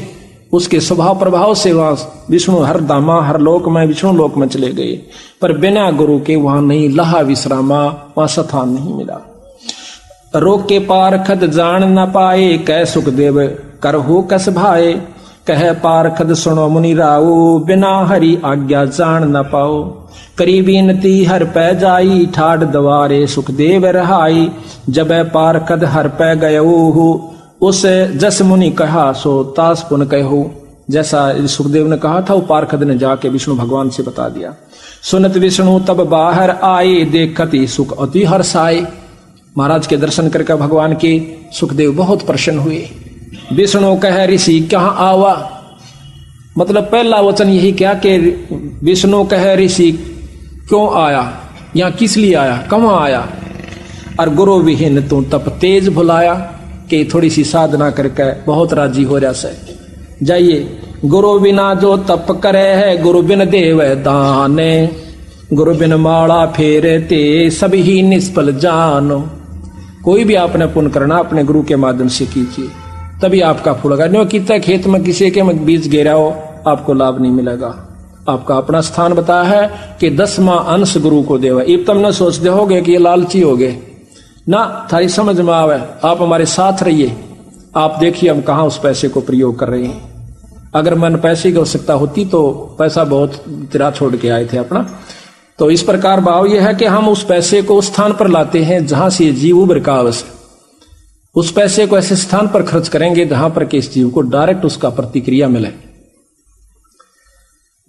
उसके स्वभाव प्रभाव से वहां विष्णु हर धामा, हर लोक में विष्णु लोक में चले गए, पर बिना गुरु के वहां नहीं लहा विश्रामा, वहां स्थान नहीं मिला। रोक के पार खद जान न पाए, कै सुखदेव करहु कस भाए। कह पारखद सुनो मुनि राऊ, बिना हरि आज्ञा जान न पाओ। करी बीनती हर पै जाई, ठाड दवारे सुखदेव रहाई। जब पारखद हर पै गयऊ, उस जस मुनि कहा सो तास पुन कहू। जैसा सुखदेव ने कहा था वो पारखद ने जाके विष्णु भगवान से बता दिया। सुनत विष्णु तब बाहर आए, देखत ही सुख अति हर्षाए। महाराज के दर्शन करके भगवान के सुखदेव बहुत प्रसन्न हुए। विष्णु कह ऋषि कहाँ आवा, मतलब पहला वचन यही क्या कि विष्णु कह ऋषि क्यों आया, यहाँ किस लिए आया, कहाँ आया। और गुरु विहीन तू तप तेज भुलाया, कि थोड़ी सी साधना करके बहुत राजी हो रहा से। जाइए गुरु बिना जो तप करे है, गुरु बिन देव दाने। गुरु बिन माला फेरते सभी ही निष्फल जानो। कोई भी आपने पुण्य करना अपने गुरु के माध्यम से कीजिए, तभी आपका फल होगा। न्यों कितना खेत में किसी के में बीज गिरा हो, आपको लाभ नहीं मिलेगा। आपका अपना स्थान बताया है कि 10वां अंश गुरु को देवा। अब तुम न सोचते होगे कि ये लालची हो गए ना, थारी समझ में आवे। आप हमारे साथ रहिए, आप देखिए हम कहाँ उस पैसे को प्रयोग कर रहे हैं। अगर मन पैसे की आवश्यकता होती तो पैसा बहुत तिरा छोड़ के आए थे अपना। तो इस प्रकार भाव यह है कि हम उस पैसे को उस स्थान पर लाते हैं जहां से जीव उभर का आवश्यक। उस पैसे को ऐसे स्थान पर खर्च करेंगे जहां पर कि इस जीव को डायरेक्ट उसका प्रतिक्रिया मिले।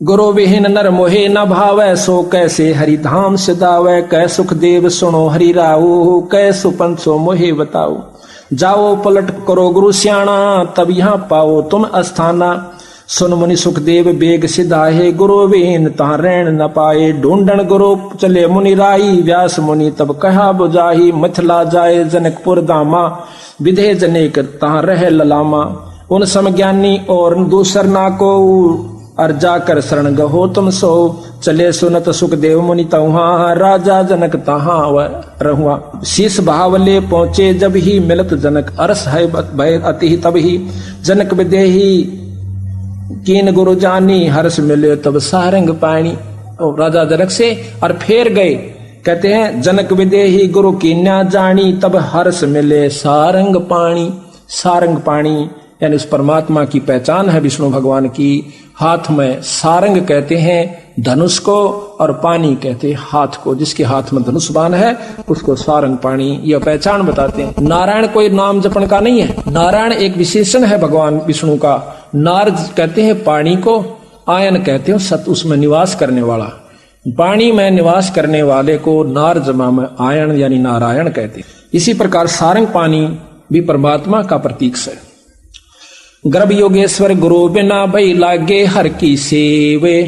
गुरु विहीन नर मोहे न भावै, सो कैसे हरिधाम से दावै। कै सुखदेव सुनो हरि राऊ, कै सुपन सो मोहे बताओ। जाओ पलट करो गुरु स्याणा, तब यहाँ पाओ तुम अस्थाना। सुन मुनि सुखदेव बेग सिधाहे, गुरु विहीन तहाँ रहन न पाए। ढूंढन गुरु चले मुनि राही, व्यास मुनि तब कहा बुझाही। मथला जाए जनकपुर धामा, विधे जनेक तहाँ रह ललामा। उन समज्ञानी और दूसर ना को, और जाकर शरण गहो तुम सो। चले सुनत सुखदेव मुनि तहाँ, राजा जनक तहाँ रहुआ। शीस भावले पहुंचे जब ही, मिलत जनक अरस है भय अति तब ही। जनक विदेही कीन गुरु जानी, हर्ष मिले तब सारंग पानी। और राजा जनक से और फेर गए, कहते हैं जनक विदेही गुरु कीन्या जानी, तब हर्ष मिले सारंग पानी। सारंग पानी यानी उस परमात्मा की पहचान है विष्णु भगवान की। हाथ में सारंग कहते हैं धनुष को, और पानी कहते हैं हाथ को। जिसके हाथ में धनुष बाण है उसको सारंग पानी यह पहचान बताते हैं। नारायण कोई नाम जपन का नहीं है, नारायण एक विशेषण है भगवान विष्णु का। नार कहते हैं पानी को, आयन कहते हैं सत उसमें निवास करने वाला। पानी में निवास करने वाले को नार जमा में आयन यानी नारायण कहते हैं। इसी प्रकार सारंग पानी भी परमात्मा का प्रतीक है। गर्भ योगेश्वर गुरु बिना भई लागे हर की सेवे।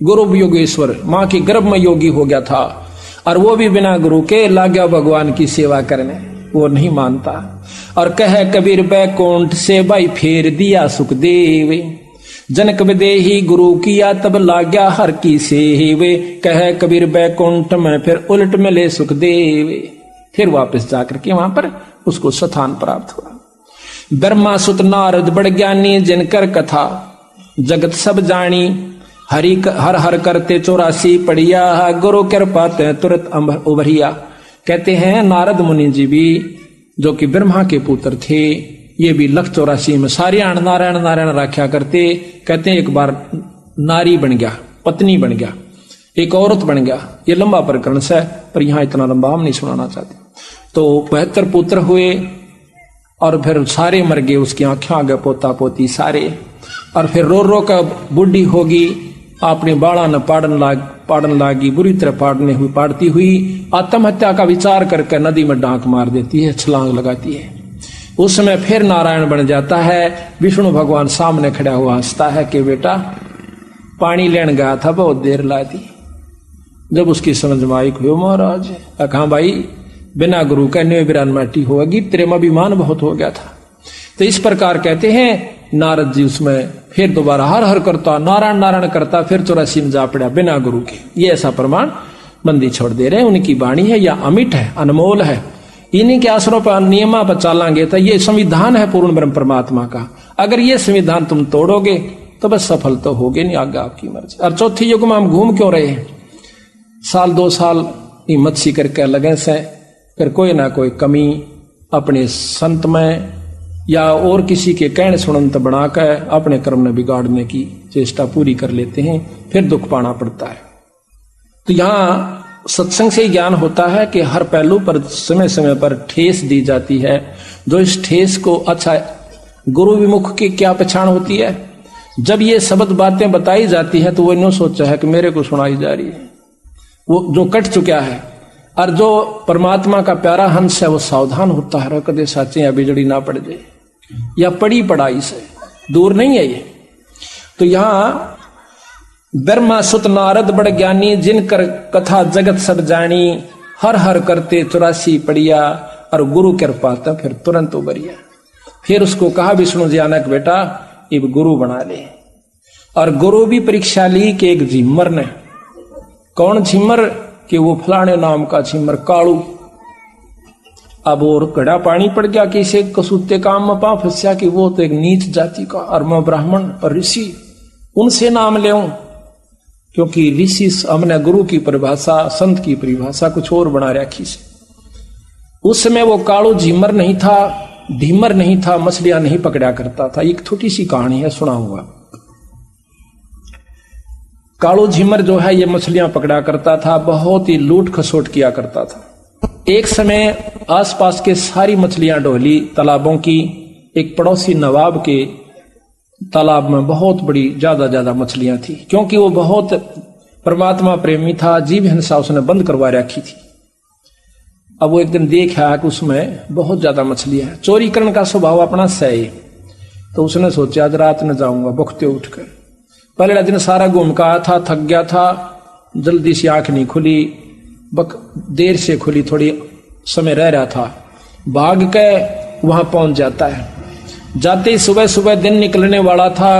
गुरु योगेश्वर माँ के गर्भ में योगी हो गया था, और वो भी बिना गुरु के लागा भगवान की सेवा करने, वो नहीं मानता। और कह कबीर बैकुंठ से भाई फेर दिया सुखदेव। जनक विदेही गुरु किया तब लाग्या हर की सेवे। कह कबीर बैकुंठ में फिर उलट मिले सुखदेव। फिर वापस जाकर के वहां पर उसको स्थान प्राप्त हुआ। ब्रह्मा सुत नारद बड़ ज्ञानी, जिनकर कथा जगत सब जानी। हरि हर हर करते 84 पढ़िया, गुरु कृपा ते तुरंत उभरिया। कहते हैं नारद मुनि जी भी जो कि ब्रह्मा के पुत्र थे, ये भी 184 में सारे नारायण नारायण राख्या करते। कहते हैं एक बार नारी बन गया, पत्नी बन गया, एक औरत बन गया। ये लंबा प्रकरण है पर यहाँ इतना लंबा हम नहीं सुनाना चाहते। तो 72 पुत्र हुए और फिर सारे मर गए, उसकी आंखें आ गए, पोता पोती सारे। और फिर रो रो कर बूढ़ी होगी, अपने बाड़ा न पाड़न लागी, बुरी तरह पाड़ती हुई आत्महत्या का विचार करके नदी में डांक मार देती है, छलांग लगाती है। उस समय फिर नारायण बन जाता है। विष्णु भगवान सामने खड़ा हुआ हंसता है कि बेटा पानी लेने गया था, बहुत देर ला दी। जब उसकी समझ में आई हुई महाराज, कहा भाई बिना गुरु के 92 माटी होगी, तेरे में अभिमान बहुत हो गया था। तो इस प्रकार कहते हैं नारद जी उसमें फिर दोबारा हर हर करता, नारायण नारायण करता, फिर 84 में जा पड़ा बिना गुरु के। ये ऐसा प्रमाण बंदी छोड़ दे रहे हैं। उनकी वाणी है या अमिट है, अनमोल है। इन्हीं के आसरों पर नियमा पर चालांगे तो ये संविधान है पूर्ण ब्रह्म परमात्मा का। अगर ये संविधान तुम तोड़ोगे तो बस सफल तो होगे नहीं, आगे आपकी मर्जी। और चौथी युग में हम घूम क्यों रहे हैं? साल 2 साल हिम्मत सी करके लगे से, फिर कोई ना कोई कमी अपने संत में या और किसी के कहने सुनंत बनाकर अपने कर्म में बिगाड़ने की चेष्टा पूरी कर लेते हैं, फिर दुख पाना पड़ता है। तो यहाँ सत्संग से ज्ञान होता है कि हर पहलू पर समय समय पर ठेस दी जाती है। जो इस ठेस को अच्छा गुरु विमुख की क्या पहचान होती है, जब ये शब्द बातें बताई जाती है तो वो इन्हों सोचा है कि मेरे को सुनाई जा रही है, वो जो कट चुका है। और जो परमात्मा का प्यारा हंस है वो सावधान होता है, कदे साचे या बिजड़ी ना पड़ जाए, या पड़ी पढ़ाई से दूर नहीं है ये। तो यहाँ ब्रह्मा सुत नारद बड़ ज्ञानी, जिनकर कथा जगत सब जानी, हर हर करते 84 पड़िया, और गुरु कृपा तो फिर तुरंत उबरिया। फिर उसको कहा विष्णु ज्ञानक बेटा इब गुरु बना ले। और गुरु भी परीक्षा ली कि एक झिम्मर ने, कौन झिम्मर, कि वो फलाने नाम का झिम्मर कालू। अब और घड़ा पानी पड़ गया कि इसे कसूते काम में पा फंसा कि वो तो एक नीच जाति का, और मैं ब्राह्मण और ऋषि, उनसे नाम ले, क्योंकि ऋषि हमने गुरु की परिभाषा, संत की परिभाषा कुछ और बना रखी से। उस समय वो कालू झिम्मर नहीं था, ढीमर नहीं था, मछलियां नहीं पकड़ा करता था। एक छोटी सी कहानी है, सुना हुआ। कालू झिम्मर जो है ये मछलियां पकड़ा करता था, बहुत ही लूट खसोट किया करता था। एक समय आसपास के सारी मछलियां ढोली तालाबों की, एक पड़ोसी नवाब के तालाब में बहुत बड़ी ज्यादा मछलियां थी, क्योंकि वो बहुत परमात्मा प्रेमी था, जीव हिंसा उसने बंद करवा रखी थी। अब वो एक दिन देखा कि उसमें बहुत ज्यादा मछलियां हैं, चोरी करने का स्वभाव अपना सही। तो उसने सोचा आज रात में जाऊंगा बुखते उठकर। पहले दिन सारा घूम का आया था, थक गया था, जल्दी से आंख नहीं खुली, देर से खुली, थोड़ी समय रह रहा था। भाग के वहां पहुंच जाता है। जाते ही सुबह सुबह दिन निकलने वाला था,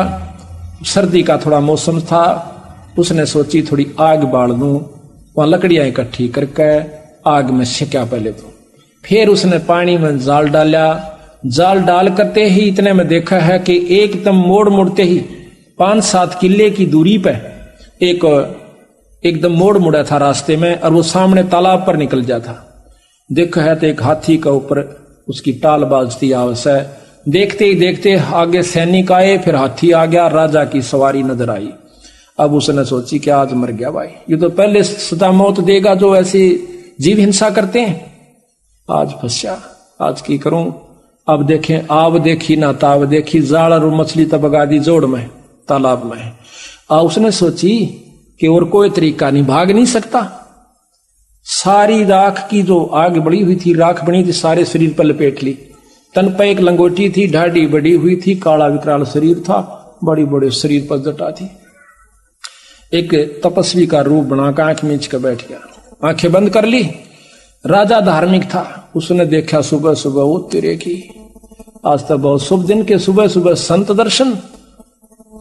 सर्दी का थोड़ा मौसम था। उसने सोची थोड़ी आग बाल दूं, वहां लकड़ियां इकट्ठी करके आग में सेका पहले तो। फिर उसने पानी में जाल डाला, जाल डाल करते ही इतने में देखा है कि एकदम मोड़ मुड़ते ही 5-7 किले की दूरी पे एकदम मोड़ मुड़ा था रास्ते में, और वो सामने तालाब पर निकल जाता। देखा है तो एक हाथी का ऊपर उसकी टाल बाजती आवश्य है। देखते ही देखते आगे सैनिक आए, फिर हाथी आ गया, राजा की सवारी नजर आई। अब उसने सोची कि आज मर गया भाई, ये तो पहले सदा मौत देगा जो ऐसे जीव हिंसा करते हैं। आज फंसा, आज की करूं। अब देखें, आव देखी ना ताव देखी, जाल और मछली तब बगा दी जोड़ में तालाब में। उसने सोची कि और कोई तरीका नहीं, भाग नहीं सकता। सारी राख की जो आग बड़ी हुई थी, राख बनी थी, सारे शरीर पर लपेट ली। तन पर एक लंगोटी थी, ढाडी बड़ी हुई थी, काला विकराल शरीर था, बड़ी बड़े शरीर पर जटा थी। एक तपस्वी का रूप बनाकर आंख मीच कर बैठ गया, आंखें बंद कर ली। राजा धार्मिक था, उसने देखा सुबह सुबह वो तेरे की आज तो बहुत शुभ दिन के सुबह सुबह संत दर्शन।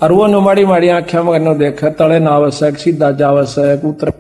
और वो माड़ी माड़ी आंखें मगर देखा, तले ना आवश्यक, सीधा जावश्यक, उत्तर